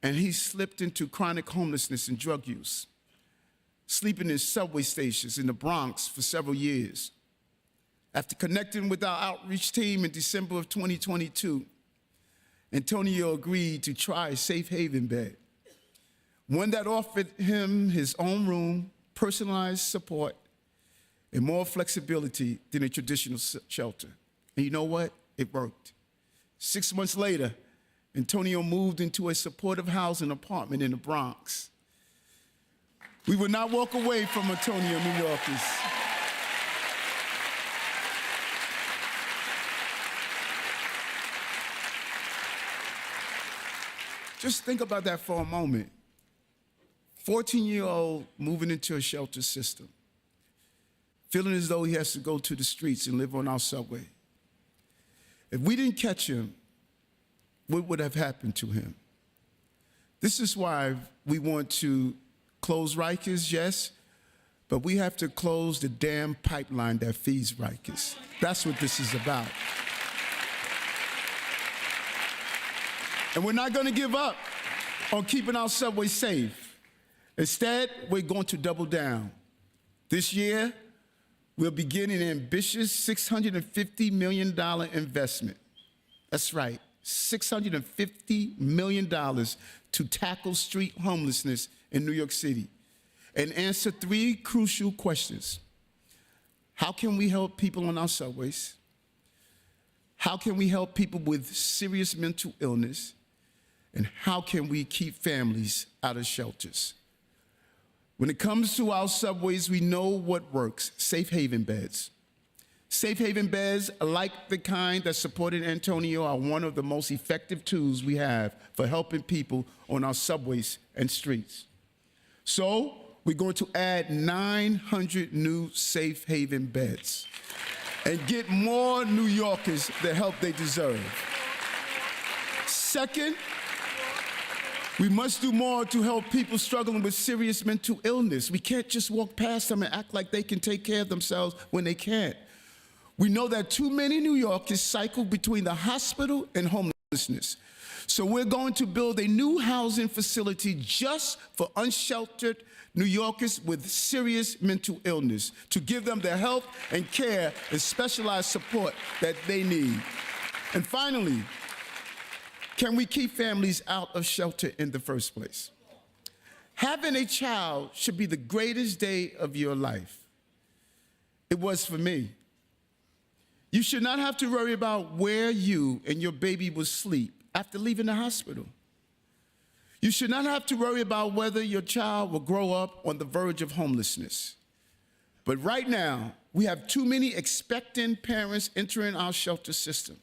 and he slipped into chronic homelessness and drug use, sleeping in subway stations in the Bronx for several years. After connecting with our outreach team in December of 2022, Antonio agreed to try a safe haven bed, one that offered him his own room, personalized support, and more flexibility than a traditional shelter. And you know what? It worked. 6 months later, Antonio moved into a supportive housing apartment in the Bronx. We will not walk away from Antonio, New Yorkers. Just think about that for a moment. 14-year-old moving into a shelter system, feeling as though he has to go to the streets and live on our subway. If we didn't catch him, what would have happened to him? This is why we want to close Rikers, yes, but we have to close the damn pipeline that feeds Rikers. That's what this is about. And we're not going to give up on keeping our subway safe. Instead, we're going to double down. This year, we'll begin an ambitious $650 million investment. That's right, $650 million to tackle street homelessness in New York City and answer 3 crucial questions. How can we help people on our subways? How can we help people with serious mental illness? And how can we keep families out of shelters? When it comes to our subways, we know what works: safe haven beds. Safe haven beds, like the kind that supported Antonio, are one of the most effective tools we have for helping people on our subways and streets. So we're going to add 900 new safe haven beds and get more New Yorkers the help they deserve. Second, we must do more to help people struggling with serious mental illness. We can't just walk past them and act like they can take care of themselves when they can't. We know that too many New Yorkers cycle between the hospital and homelessness. So we're going to build a new housing facility just for unsheltered New Yorkers with serious mental illness, to give them the help and care and specialized support that they need. And finally, can we keep families out of shelter in the first place? Having a child should be the greatest day of your life. It was for me. You should not have to worry about where you and your baby will sleep after leaving the hospital. You should not have to worry about whether your child will grow up on the verge of homelessness. But right now, we have too many expectant parents entering our shelter system.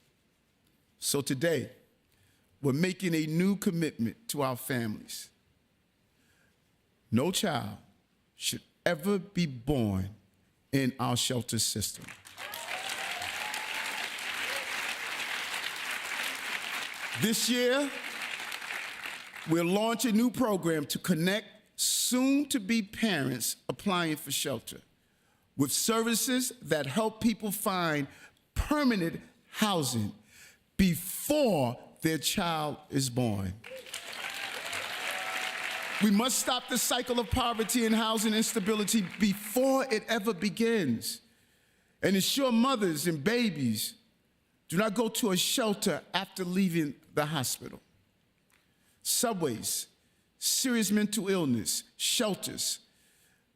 So today, we're making a new commitment to our families. No child should ever be born in our shelter system. This year, we'll launch a new program to connect soon-to-be parents applying for shelter with services that help people find permanent housing before their child is born. We must stop the cycle of poverty and housing instability before it ever begins, and ensure mothers and babies do not go to a shelter after leaving the hospital. Subways, serious mental illness, shelters.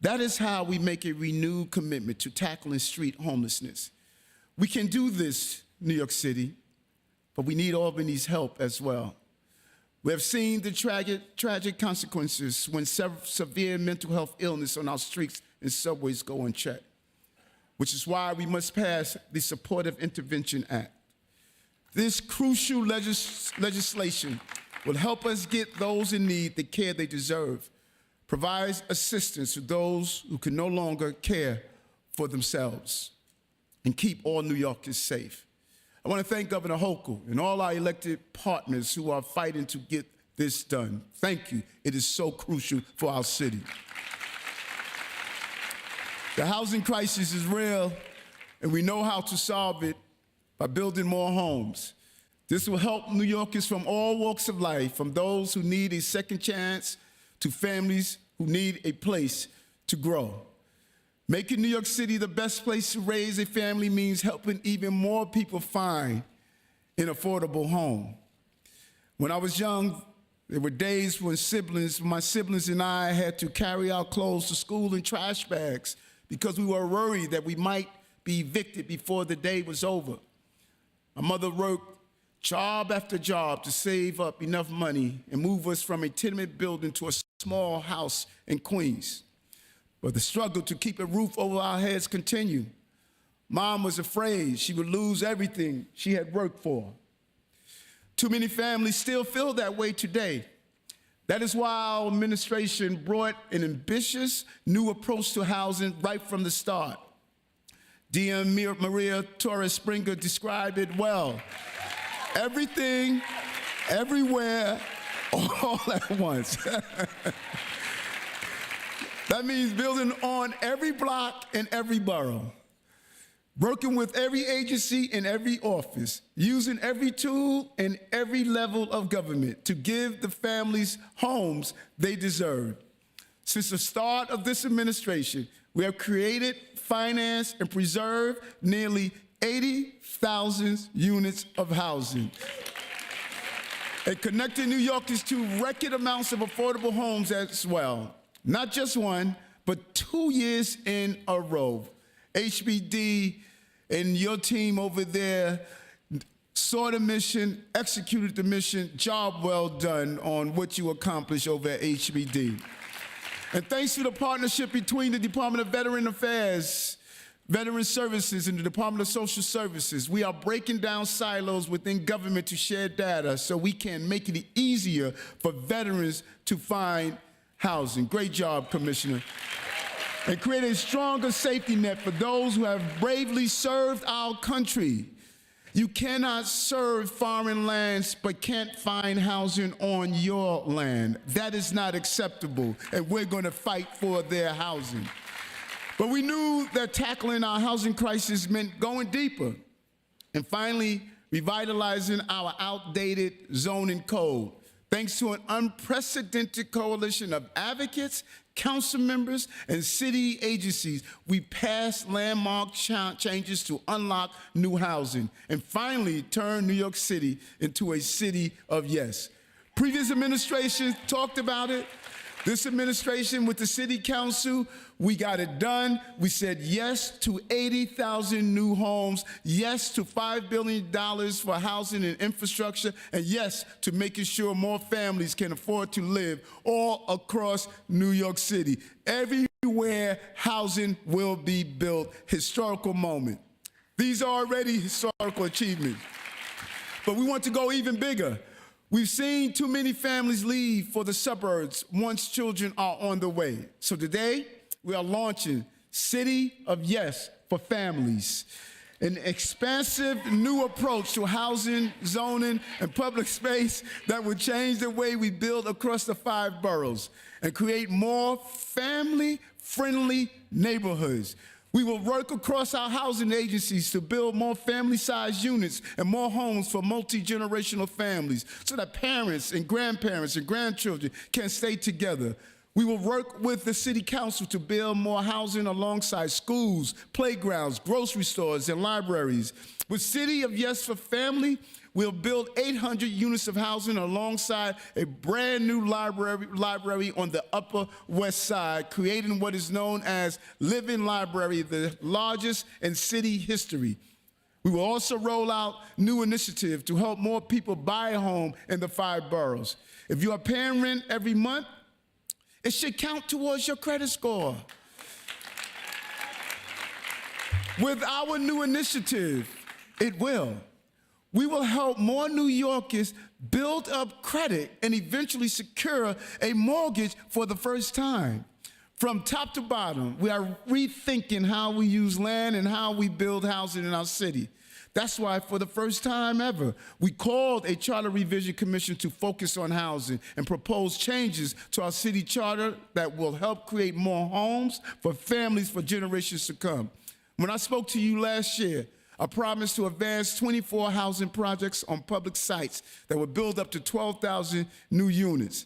That is how we make a renewed commitment to tackling street homelessness. We can do this, New York City, but we need Albany's help as well. We have seen the tragic consequences when severe mental health illness on our streets and subways go unchecked, which is why we must pass the Supportive Intervention Act. This crucial legislation will help us get those in need the care they deserve, provides assistance to those who can no longer care for themselves, and keep all New Yorkers safe. I want to thank Governor Hochul and all our elected partners who are fighting to get this done. Thank you. It is so crucial for our city. The housing crisis is real, and we know how to solve it by building more homes. This will help New Yorkers from all walks of life, from those who need a second chance to families who need a place to grow. Making New York City the best place to raise a family means helping even more people find an affordable home. When I was young, there were days when my siblings and I had to carry our clothes to school in trash bags because we were worried that we might be evicted before the day was over. My mother worked job after job to save up enough money and move us from a tenement building to a small house in Queens. but the struggle to keep a roof over our heads continued. Mom was afraid she would lose everything she had worked for. Too many families still feel that way today. That is why our administration brought an ambitious new approach to housing right from the start. DM Maria Torres Springer described it well. Everything, everywhere, all at once. That means building on every block in every borough, working with every agency in every office, using every tool in every level of government to give the families homes they deserve. Since the start of this administration, we have created, financed, and preserved nearly 80,000 units of housing and connecting New Yorkers to record amounts of affordable homes as well. Not just one, but 2 years in a row. HBD and your team over there saw the mission, executed the mission, job well done on what you accomplished over at HBD. And thanks to the partnership between the Department of Veteran Affairs, Veteran Services, and the Department of Social Services, we are breaking down silos within government to share data so we can make it easier for veterans to find housing. Great job, Commissioner. And create a stronger safety net for those who have bravely served our country. You cannot serve foreign lands but can't find housing on your land. That is not acceptable, and we're going to fight for their housing. But we knew that tackling our housing crisis meant going deeper and finally revitalizing our outdated zoning code. Thanks to an unprecedented coalition of advocates, council members, and city agencies, we passed landmark changes to unlock new housing and finally turn New York City into a city of yes. Previous administrations talked about it. This administration with the city council, we got it done. We said yes to 80,000 new homes, yes to $5 billion for housing and infrastructure, and yes to making sure more families can afford to live all across New York City. Everywhere housing will be built. Historical moment. These are already historical achievements, but we want to go even bigger. We've seen too many families leave for the suburbs once children are on the way. So today, we are launching City of Yes for Families, an expansive new approach to housing, zoning, and public space that will change the way we build across the 5 boroughs and create more family-friendly neighborhoods. We will work across our housing agencies to build more family-sized units and more homes for multi-generational families so that parents and grandchildren can stay together. We will work with the city council to build more housing alongside schools, playgrounds, grocery stores, and libraries. With City of Yes for Family, we'll build 800 units of housing alongside a brand new library on the Upper West Side, creating what is known as Living Library, the largest in city history. We will also roll out new initiatives to help more people buy a home in the 5 boroughs. If you are paying rent every month, it should count towards your credit score. With our new initiative, it will. We will help more New Yorkers build up credit and eventually secure a mortgage for the first time. From top to bottom, we are rethinking how we use land and how we build housing in our city. That's why, for the first time ever, we called a Charter Revision Commission to focus on housing and propose changes to our city charter that will help create more homes for families for generations to come. When I spoke to you last year, I promised to advance 24 housing projects on public sites that would build up to 12,000 new units.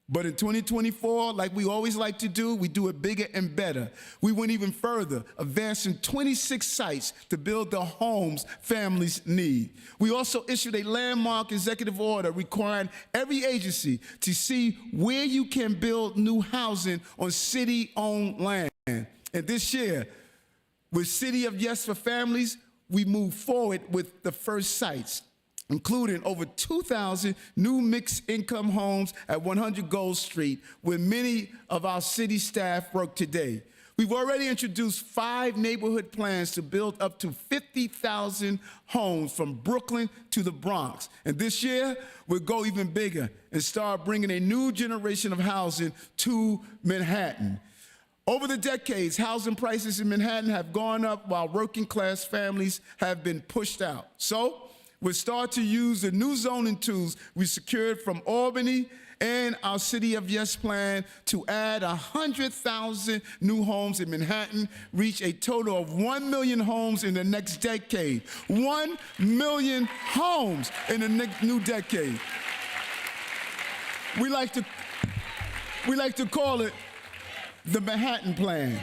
But in 2024, like we always like to do, we do it bigger and better. We went even further, advancing 26 sites to build the homes families need. We also issued a landmark executive order requiring every agency to see where you can build new housing on city-owned land. And this year, with City of Yes for Families, we move forward with the first sites, including over 2,000 new mixed-income homes at 100 Gold Street, where many of our city staff work today. We've already introduced 5 neighborhood plans to build up to 50,000 homes from Brooklyn to the Bronx. And this year, we'll go even bigger and start bringing a new generation of housing to Manhattan. Over the decades, housing prices in Manhattan have gone up while working class families have been pushed out. So we'll start to use the new zoning tools we secured from Albany and our City of Yes plan to add 100,000 new homes in Manhattan, reach a total of 1 million homes in the next decade. 1 million homes in the new decade. We like to call it the Manhattan Plan.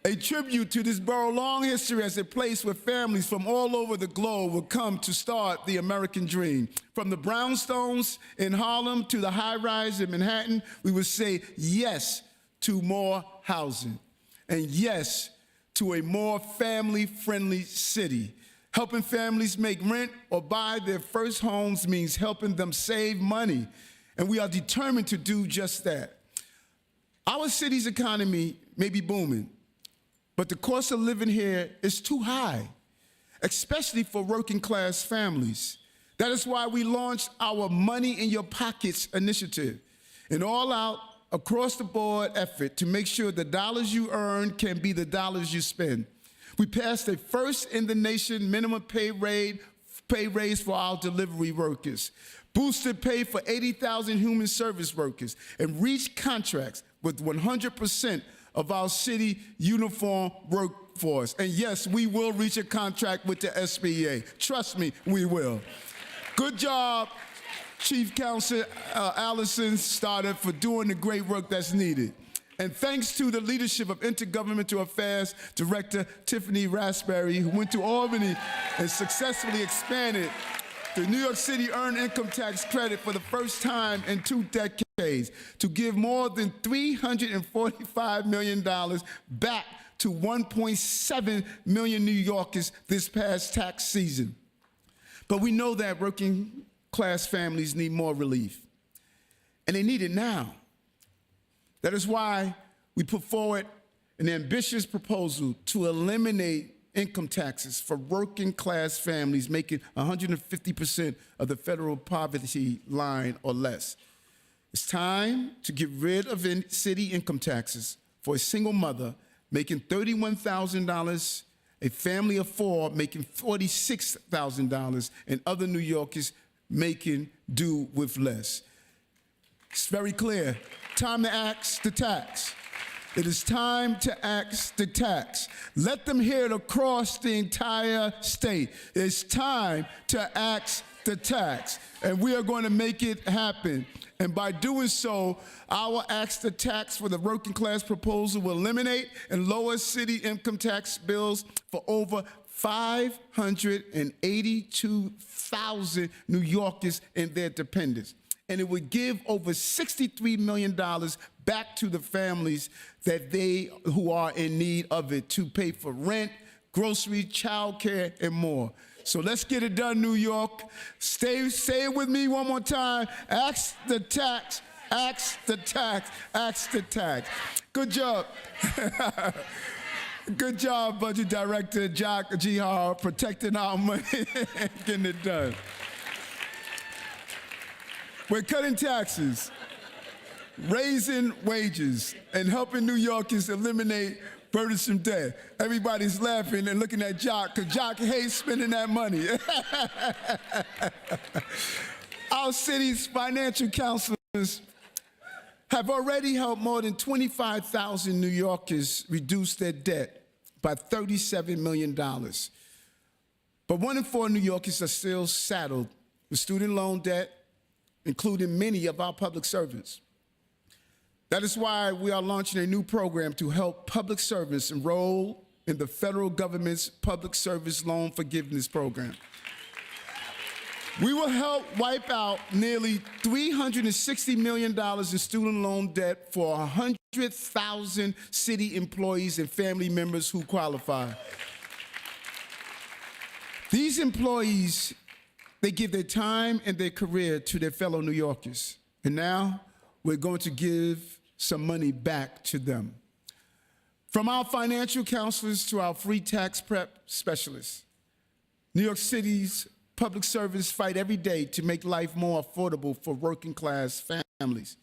A tribute to this borough's long history as a place where families from all over the globe will come to start the American dream. From the brownstones in Harlem to the high-rise in Manhattan, we will say yes to more housing and yes to a more family-friendly city. Helping families make rent or buy their first homes means helping them save money, and we are determined to do just that. Our city's economy may be booming, but the cost of living here is too high, especially for working class families. That is why we launched our Money in Your Pockets initiative, an all-out, across-the-board effort to make sure the dollars you earn can be the dollars you spend. We passed a first-in-the-nation minimum pay raise for our delivery workers, boosted pay for 80,000 human service workers, and reached contracts with 100% of our city uniform workforce. And yes, we will reach a contract with the SBA. Trust me, we will. Good job, Chief Counsel Allison Stoddard, for doing the great work that's needed. And thanks to the leadership of Intergovernmental Affairs Director Tiffany Raspberry, who went to Albany and successfully expanded the New York City Earned Income Tax Credit for the first time in 2 decades to give more than $345 million back to 1.7 million New Yorkers this past tax season. But we know that working class families need more relief, and they need it now. That is why we put forward an ambitious proposal to eliminate income taxes for working class families making 150% of the federal poverty line or less. It's time to get rid of city income taxes for a single mother making $31,000, a family of 4 making $46,000, and other New Yorkers making do with less. It's very clear. Time to axe the tax. It is time to axe the tax. Let them hear it across the entire state. It's time to axe the tax, and we are going to make it happen. And by doing so, our axe the tax for the working class proposal will eliminate and lower city income tax bills for over 582,000 New Yorkers and their dependents. And it would give over $63 million back to the families who are in need of it to pay for rent, groceries, childcare, and more. So let's get it done, New York. Say it with me one more time. Axe the tax, axe the tax, axe the tax. Good job. Good job, Budget Director Jack Jihar, protecting our money and getting it done. We're cutting taxes, raising wages, and helping New Yorkers eliminate burdensome debt. Everybody's laughing and looking at Jock, because Jock hates spending that money. Our city's financial counselors have already helped more than 25,000 New Yorkers reduce their debt by $37 million. But 1 in 4 New Yorkers are still saddled with student loan debt, including many of our public servants. That is why we are launching a new program to help public servants enroll in the federal government's Public Service Loan Forgiveness Program. We will help wipe out nearly $360 million in student loan debt for 100,000 city employees and family members who qualify. These employees, they give their time and their career to their fellow New Yorkers. And now we're going to give some money back to them. From our financial counselors to our free tax prep specialists, New York City's public servants fight every day to make life more affordable for working class families.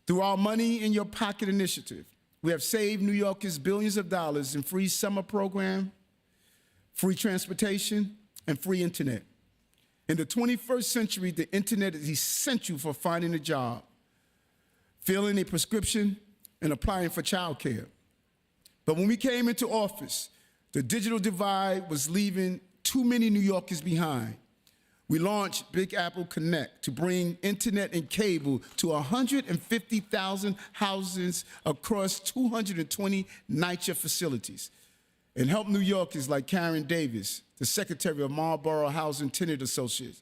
Through our Money in Your Pocket initiative, we have saved New Yorkers billions of dollars in free summer program, free transportation, and free internet. In the 21st century, the internet is essential for finding a job, filling a prescription, and applying for childcare. But when we came into office, the digital divide was leaving too many New Yorkers behind. We launched Big Apple Connect to bring internet and cable to 150,000 houses across 220 NYCHA facilities, and help New Yorkers like Karen Davis, the secretary of Marlboro Housing Tenant Associates.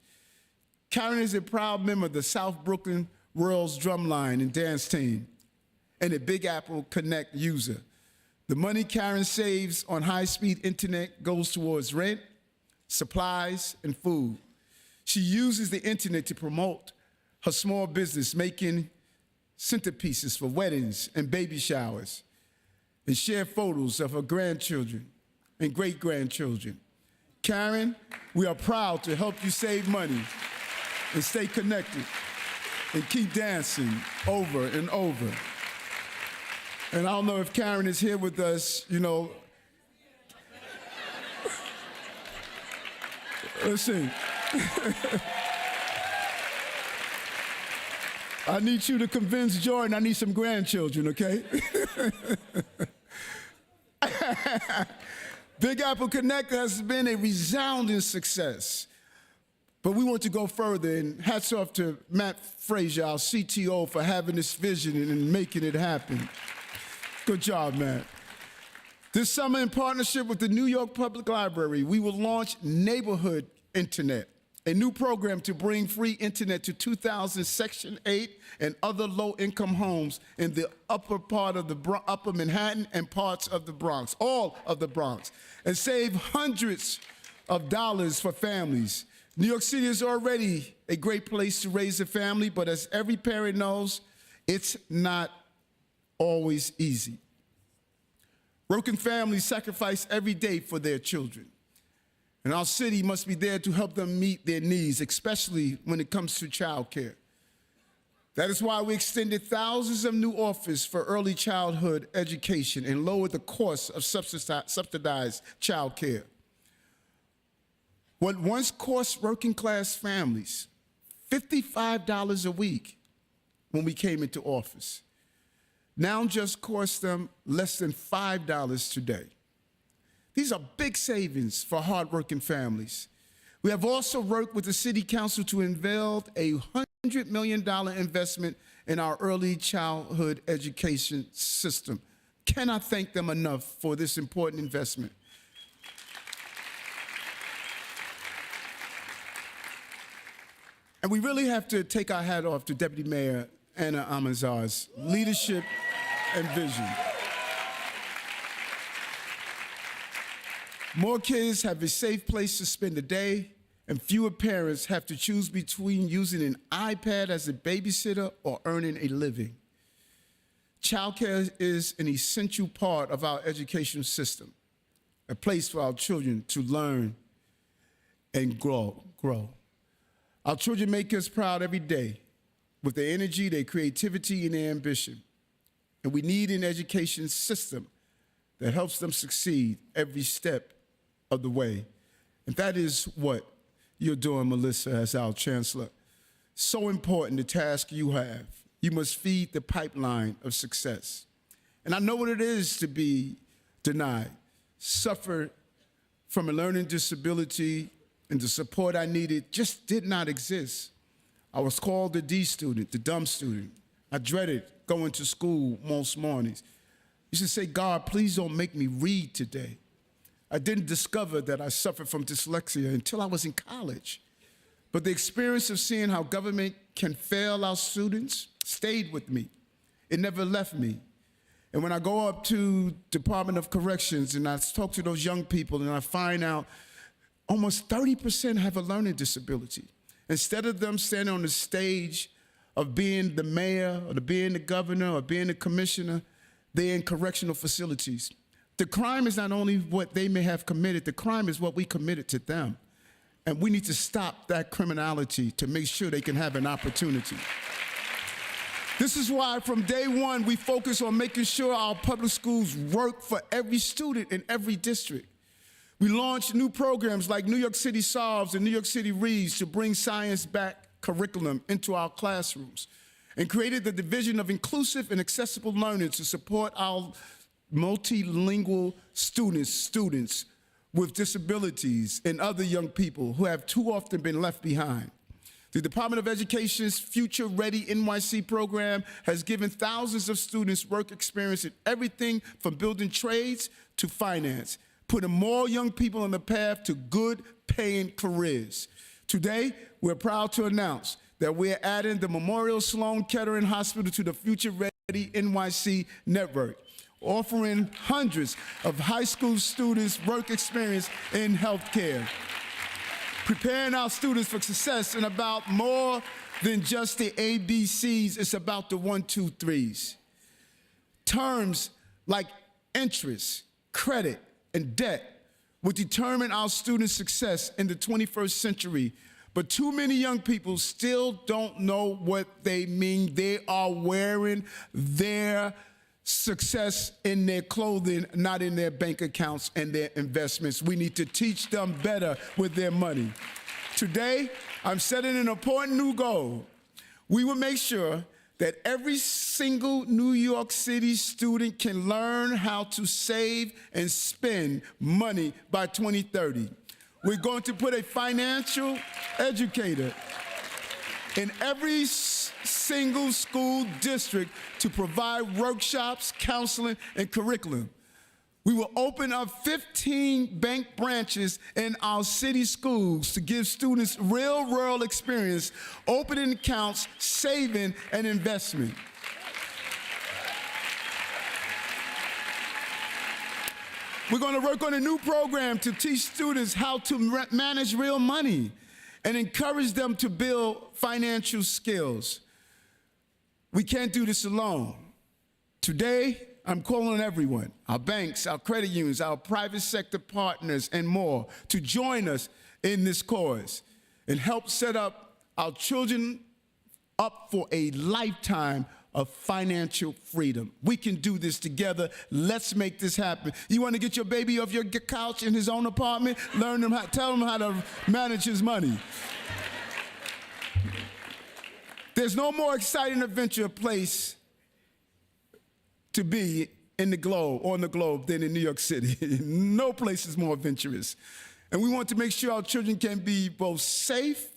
Karen is a proud member of the South Brooklyn Royals Drumline and Dance Team and a Big Apple Connect user. The money Karen saves on high-speed internet goes towards rent, supplies, and food. She uses the internet to promote her small business, making centerpieces for weddings and baby showers, and share photos of her grandchildren and great-grandchildren. Karen, we are proud to help you save money and stay connected and keep dancing over and over. And I don't know if Karen is here with us, you know. Listen. I need you to convince Jordan I need some grandchildren, okay? Big Apple Connect has been a resounding success. But we want to go further, and hats off to Matt Frazier, our CTO, for having this vision and making it happen. Good job, Matt. This summer, in partnership with the New York Public Library, we will launch Neighborhood Internet, a new program to bring free internet to 2,000 Section 8 and other low-income homes in the upper part of the Upper Manhattan and parts of the Bronx, all of the Bronx, and save hundreds of dollars for families. New York City is already a great place to raise a family, but as every parent knows, it's not always easy. Working families sacrifice every day for their children. And our city must be there to help them meet their needs, especially when it comes to childcare. That is why we extended thousands of new offers for early childhood education and lowered the cost of subsidized childcare. What once cost working class families $55 a week when we came into office, now just costs them less than $5 today. These are big savings for hardworking families. We have also worked with the City Council to unveil a $100 million investment in our early childhood education system. Cannot thank them enough for this important investment. And we really have to take our hat off to Deputy Mayor Anna Amazar's leadership and vision. More kids have a safe place to spend the day, and fewer parents have to choose between using an iPad as a babysitter or earning a living. Childcare is an essential part of our education system, a place for our children to learn and grow. Our children make us proud every day with their energy, their creativity, and their ambition. And we need an education system that helps them succeed every step of the way. And that is what you're doing, Melissa, as our chancellor. So important, the task you have. You must feed the pipeline of success. And I know what it is to be denied, suffer from a learning disability, and the support I needed just did not exist. I was called the D student, the dumb student. I dreaded going to school most mornings. I used to say, God, please don't make me read today. I didn't discover that I suffered from dyslexia until I was in college. But the experience of seeing how government can fail our students stayed with me. It never left me. And when I go up to Department of Corrections and I talk to those young people and I find out almost 30% have a learning disability. Instead of them standing on the stage of being the mayor or being the governor or being the commissioner, they're in correctional facilities. The crime is not only what they may have committed, the crime is what we committed to them. And we need to stop that criminality to make sure they can have an opportunity. This is why from day one, we focus on making sure our public schools work for every student in every district. We launched new programs like New York City Solves and New York City Reads to bring science-backed curriculum into our classrooms, and created the Division of Inclusive and Accessible Learning to support our multilingual students with disabilities and other young people who have too often been left behind. The Department of Education's Future Ready NYC program has given thousands of students work experience in everything from building trades to finance, putting more young people on the path to good paying careers. Today, we're proud to announce that we're adding the Memorial Sloan Kettering Hospital to the Future Ready NYC network, offering hundreds of high school students work experience in healthcare. Preparing our students for success is about more than just the ABCs, it's about the 1, 2, 3s. Terms like interest, credit, and debt will determine our students' success in the 21st century. But too many young people still don't know what they mean. They are wearing their success in their clothing, not in their bank accounts and their investments. We need to teach them better with their money. Today, I'm setting an important new goal. We will make sure that every single New York City student can learn how to save and spend money by 2030. We're going to put a financial educator in every single school district to provide workshops, counseling, and curriculum. We will open up 15 bank branches in our city schools to give students real-world experience, opening accounts, saving, and investment. We're going to work on a new program to teach students how to manage real money and encourage them to build financial skills. We can't do this alone. Today, I'm calling on everyone, our banks, our credit unions, our private sector partners, and more, to join us in this cause and help set up our children up for a lifetime of financial freedom. We can do this together. Let's make this happen. You want to get your baby off your couch in his own apartment? Learn him tell him how to manage his money. There's no more exciting adventure place to be in the globe, on the globe, than in New York City. No place is more adventurous. And we want to make sure our children can be both safe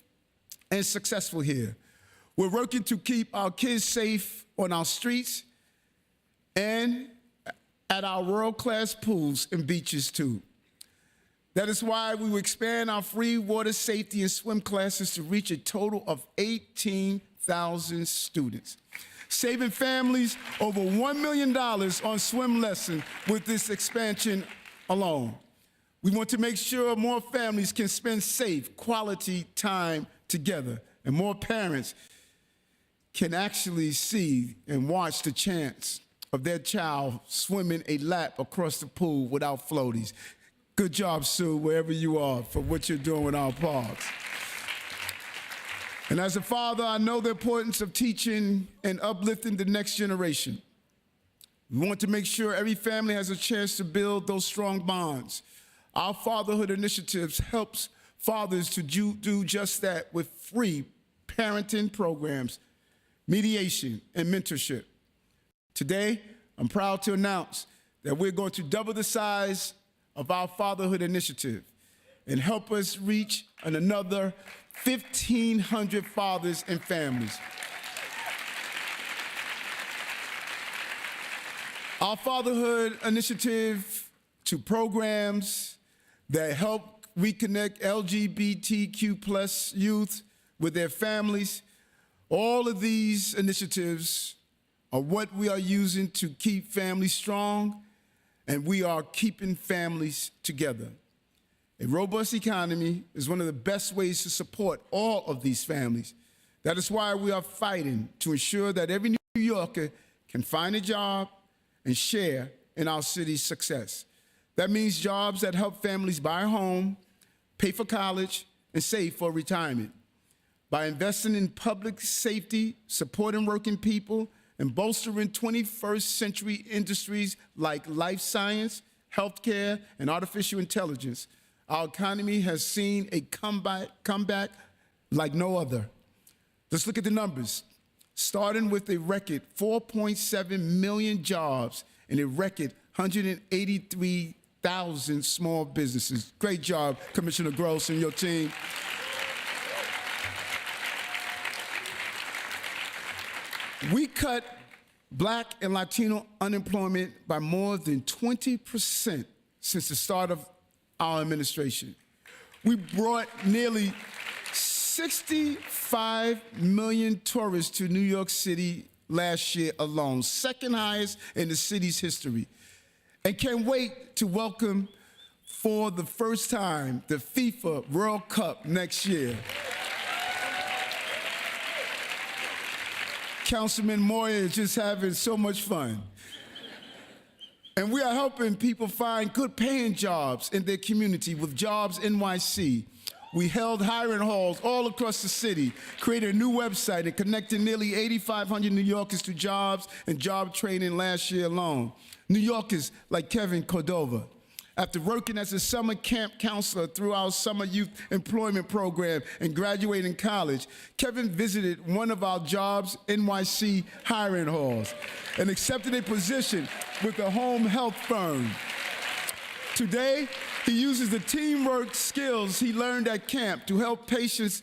and successful here. We're working to keep our kids safe on our streets and at our world-class pools and beaches too. That is why we will expand our free water safety and swim classes to reach a total of 18,000 students, saving families over $1 million on swim lessons with this expansion alone. We want to make sure more families can spend safe, quality time together, and more parents can actually see and watch the chance of their child swimming a lap across the pool without floaties. Good job, Sue, wherever you are, for what you're doing with our parks. And as a father, I know the importance of teaching and uplifting the next generation. We want to make sure every family has a chance to build those strong bonds. Our fatherhood initiatives helps fathers to do just that with free parenting programs, mediation, and mentorship. Today, I'm proud to announce that we're going to double the size of our fatherhood initiative and help us reach another 1,500 fathers and families. Our fatherhood initiative to programs that help reconnect LGBTQ+ youth with their families. All of these initiatives are what we are using to keep families strong, and we are keeping families together. A robust economy is one of the best ways to support all of these families. That is why we are fighting to ensure that every New Yorker can find a job and share in our city's success. That means jobs that help families buy a home, pay for college, and save for retirement. By investing in public safety, supporting working people, and bolstering 21st century industries like life science, healthcare, and artificial intelligence, our economy has seen a comeback like no other. Let's look at the numbers. Starting with a record 4.7 million jobs and a record 183,000 small businesses. Great job, Commissioner Gross and your team. We cut Black and Latino unemployment by more than 20% since the start of our administration. We brought nearly 65 million tourists to New York City last year alone, second highest in the city's history. And can't wait to welcome for the first time the FIFA World Cup next year. Councilman Moyer is just having so much fun. And we are helping people find good paying jobs in their community with Jobs NYC. We held hiring halls all across the city, created a new website, and connected nearly 8,500 New Yorkers to jobs and job training last year alone. New Yorkers like Kevin Cordova. After working as a summer camp counselor through our summer youth employment program and graduating college, Kevin visited one of our Jobs NYC hiring halls and accepted a position with a home health firm. Today, he uses the teamwork skills he learned at camp to help patients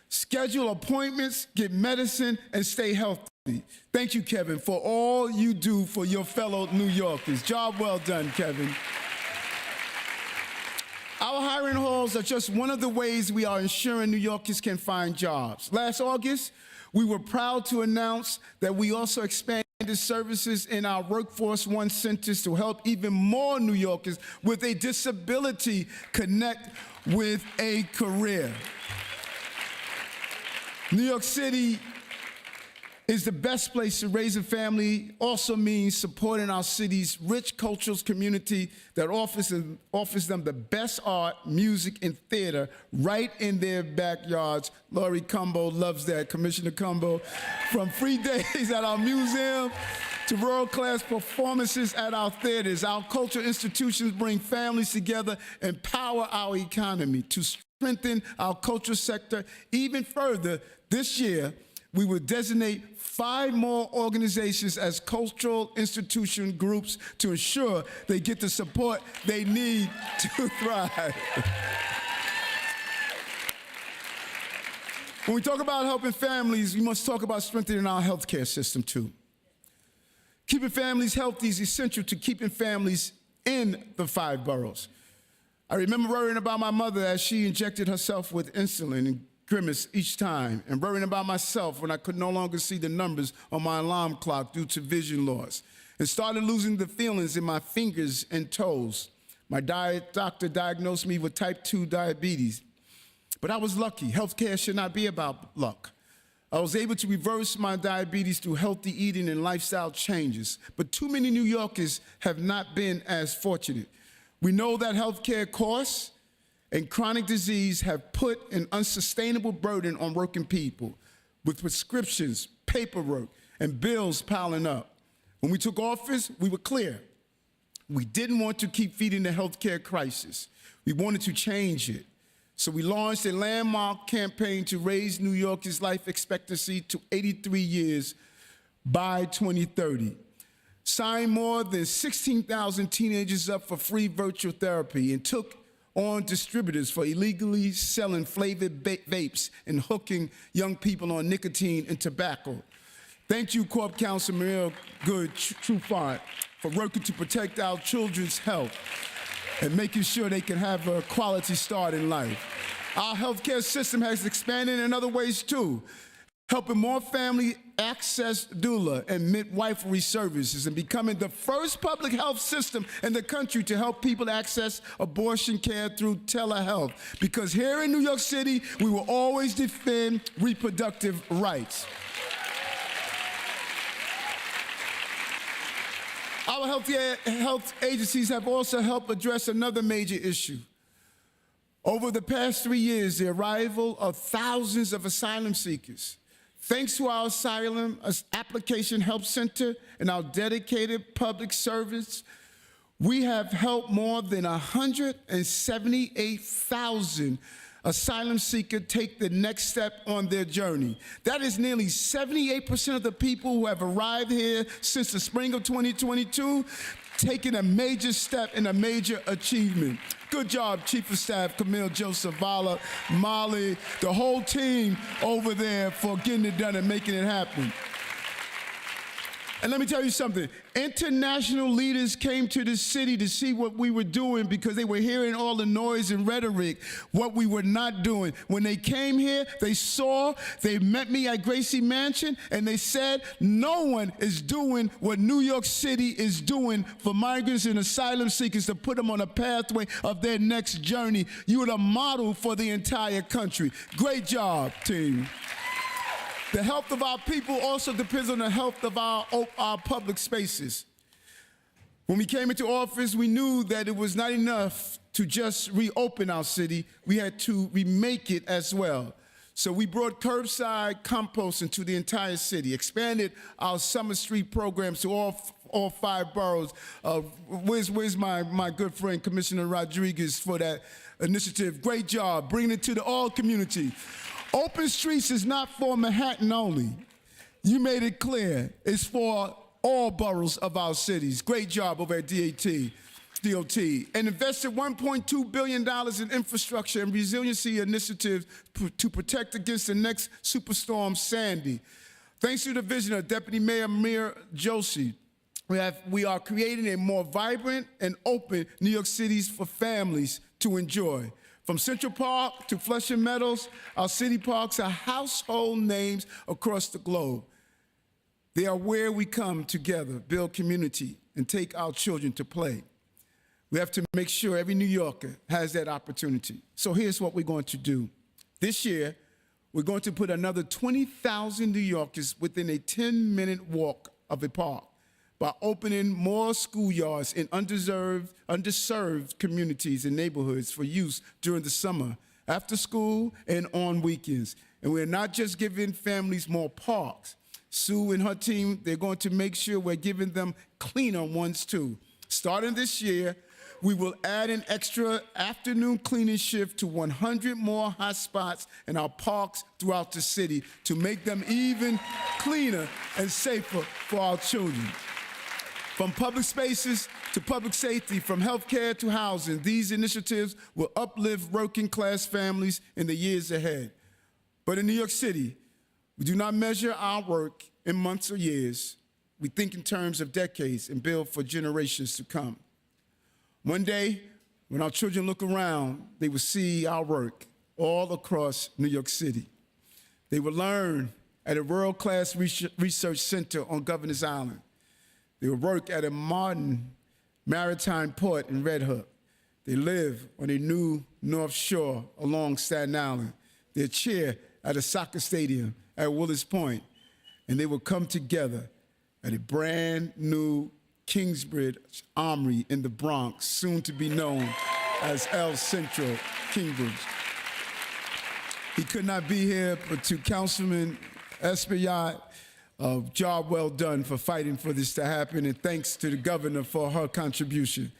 schedule appointments, get medicine, and stay healthy. Thank you, Kevin, for all you do for your fellow New Yorkers. Job well done, Kevin. Our hiring halls are just one of the ways we are ensuring New Yorkers can find jobs. Last August, we were proud to announce that we also expanded services in our Workforce One centers to help even more New Yorkers with a disability connect with a career. New York City is the best place to raise a family, also means supporting our city's rich cultural community that offers them the best art, music, and theater right in their backyards. Laurie Cumbo loves that, Commissioner Cumbo. From free days at our museum to world-class performances at our theaters, our cultural institutions bring families together and power our economy. To strengthen our cultural sector even further, this year, we will designate 5 more organizations as cultural institution groups to ensure they get the support they need to thrive. When we talk about helping families, we must talk about strengthening our healthcare system too. Keeping families healthy is essential to keeping families in the 5 boroughs. I remember worrying about my mother as she injected herself with insulin and grimace each time, and worrying about myself when I could no longer see the numbers on my alarm clock due to vision loss, and started losing the feelings in my fingers and toes. My doctor diagnosed me with type 2 diabetes, but I was lucky. Healthcare should not be about luck. I was able to reverse my diabetes through healthy eating and lifestyle changes, but too many New Yorkers have not been as fortunate. We know that healthcare costs and chronic disease have put an unsustainable burden on working people, with prescriptions, paperwork, and bills piling up. When we took office, we were clear. We didn't want to keep feeding the healthcare crisis. We wanted to change it. So we launched a landmark campaign to raise New Yorkers' life expectancy to 83 years by 2030. Signed more than 16,000 teenagers up for free virtual therapy and took on distributors for illegally selling flavored vapes and hooking young people on nicotine and tobacco. Thank you, Corp Counsel Maria Good Trufant, for working to protect our children's health and making sure they can have a quality start in life. Our healthcare system has expanded in other ways too. helping more families access doula and midwifery services, and becoming the first public health system in the country to help people access abortion care through telehealth. Because here in New York City, we will always defend reproductive rights. Our health agencies have also helped address another major issue. Over the past 3 years, the arrival of thousands of asylum seekers. Thanks to our Asylum Application Help Center and our dedicated public service, we have helped more than 178,000 asylum seekers take the next step on their journey. That is nearly 78% of the people who have arrived here since the spring of 2022, taking a major step and a major achievement. Good job, Chief of Staff Camille Joseph, Vala, Molly, the whole team over there for getting it done and making it happen. And let me tell you something. International leaders came to the city to see what we were doing because they were hearing all the noise and rhetoric, what we were not doing. When they came here, they met me at Gracie Mansion, and they said, no one is doing what New York City is doing for migrants and asylum seekers to put them on a pathway of their next journey. You are the model for the entire country. Great job, team. The health of our people also depends on the health of our public spaces. When we came into office, we knew that it was not enough to just reopen our city. We had to remake it as well. So we brought curbside composting to the entire city, expanded our Summer Street programs to all 5 boroughs. Where's my good friend, Commissioner Rodriguez, for that initiative? Great job, bringing it to the all community. Open Streets is not for Manhattan only. You made it clear. It's for all boroughs of our cities. Great job over at DOT. And invested $1.2 billion in infrastructure and resiliency initiatives to protect against the next superstorm Sandy. Thanks to the vision of Deputy Mayor Mir Joshi, we are creating a more vibrant and open New York City for families to enjoy. From Central Park to Flushing Meadows, our city parks are household names across the globe. They are where we come together, build community, and take our children to play. We have to make sure every New Yorker has that opportunity. So here's what we're going to do. This year, we're going to put another 20,000 New Yorkers within a 10-minute walk of a park by opening more schoolyards in underserved communities and neighborhoods for use during the summer, after school, and on weekends. And we're not just giving families more parks. Sue and her team, they're going to make sure we're giving them cleaner ones too. Starting this year, we will add an extra afternoon cleaning shift to 100 more hot spots in our parks throughout the city to make them even cleaner and safer for our children. From public spaces to public safety, from healthcare to housing, these initiatives will uplift working-class families in the years ahead. But in New York City, we do not measure our work in months or years. We think in terms of decades and build for generations to come. One day, when our children look around, they will see our work all across New York City. They will learn at a world-class research center on Governor's Island. They will work at a modern maritime port in Red Hook. They live on a new North Shore along Staten Island. They cheer at a soccer stadium at Willis Point, and they will come together at a brand new Kingsbridge Armory in the Bronx, soon to be known as El Centro Kingsbridge. He could not be here, but to Councilman Espaillat, job well done for fighting for this to happen, and thanks to the governor for her contribution.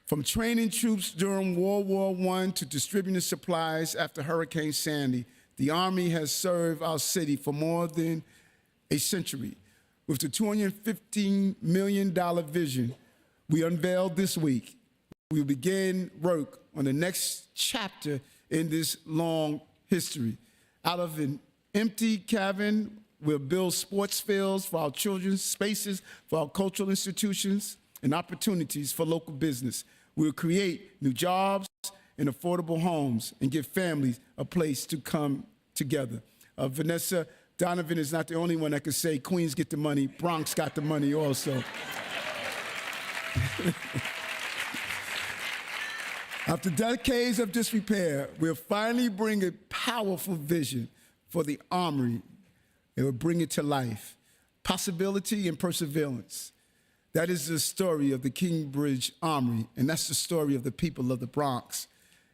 From training troops during World War I to distributing supplies after Hurricane Sandy, the Army has served our city for more than a century. With the $215 million vision we unveiled this week, we will begin work on the next chapter in this long history. Out of an empty cabin, we'll build sports fields for our children, spaces for our cultural institutions, and opportunities for local business. We'll create new jobs and affordable homes and give families a place to come together. Vanessa Donovan is not the only one that could say Queens get the money, Bronx got the money also. After decades of disrepair, we'll finally bring a powerful vision for the Armory. It will bring it to life. Possibility and perseverance. That is the story of the Kingbridge Armory, and that's the story of the people of the Bronx.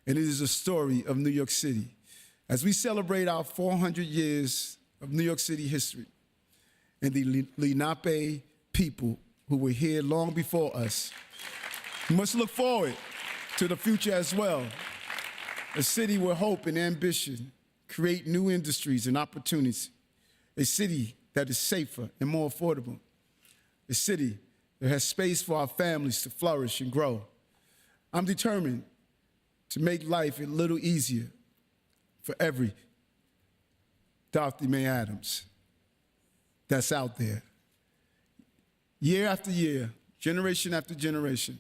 And it is the story of New York City. As we celebrate our 400 years of New York City history and the Lenape people who were here long before us, we must look forward to the future as well. A city where hope and ambition create new industries and opportunities. A city that is safer and more affordable. A city that has space for our families to flourish and grow. I'm determined to make life a little easier for every Dorothy Mae Adams that's out there. Year after year, generation after generation,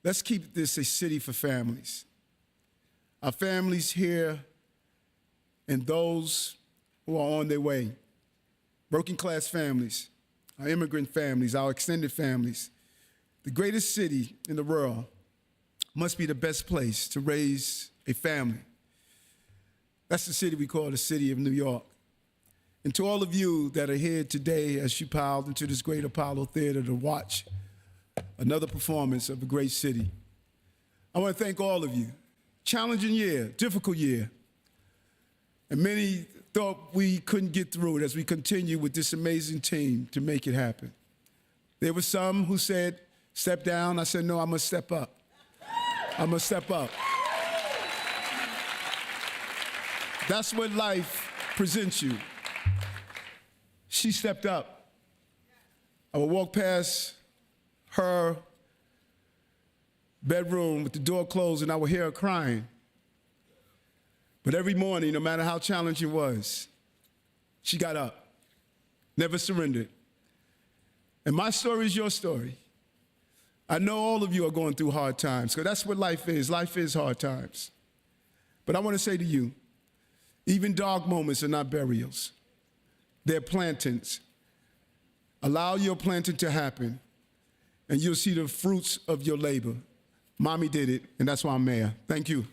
let's keep this a city for families. Our families here and those who are on their way, working class families, our immigrant families, our extended families. The greatest city in the world must be the best place to raise a family. That's the city we call the city of New York. And to all of you that are here today as you piled into this great Apollo Theater to watch another performance of a great city, I want to thank all of you. Challenging year, difficult year. And many thought we couldn't get through it as we continue with this amazing team to make it happen. There were some who said, step down. I said, no, I must step up. I must step up. That's what life presents you. She stepped up. I would walk past her bedroom with the door closed and I would hear her crying. But every morning, no matter how challenging it was, she got up, never surrendered. And my story is your story. I know all of you are going through hard times, because that's what life is. Life is hard times. But I want to say to you, even dark moments are not burials. They're plantings. Allow your planting to happen, and you'll see the fruits of your labor. Mommy did it, and that's why I'm mayor. Thank you.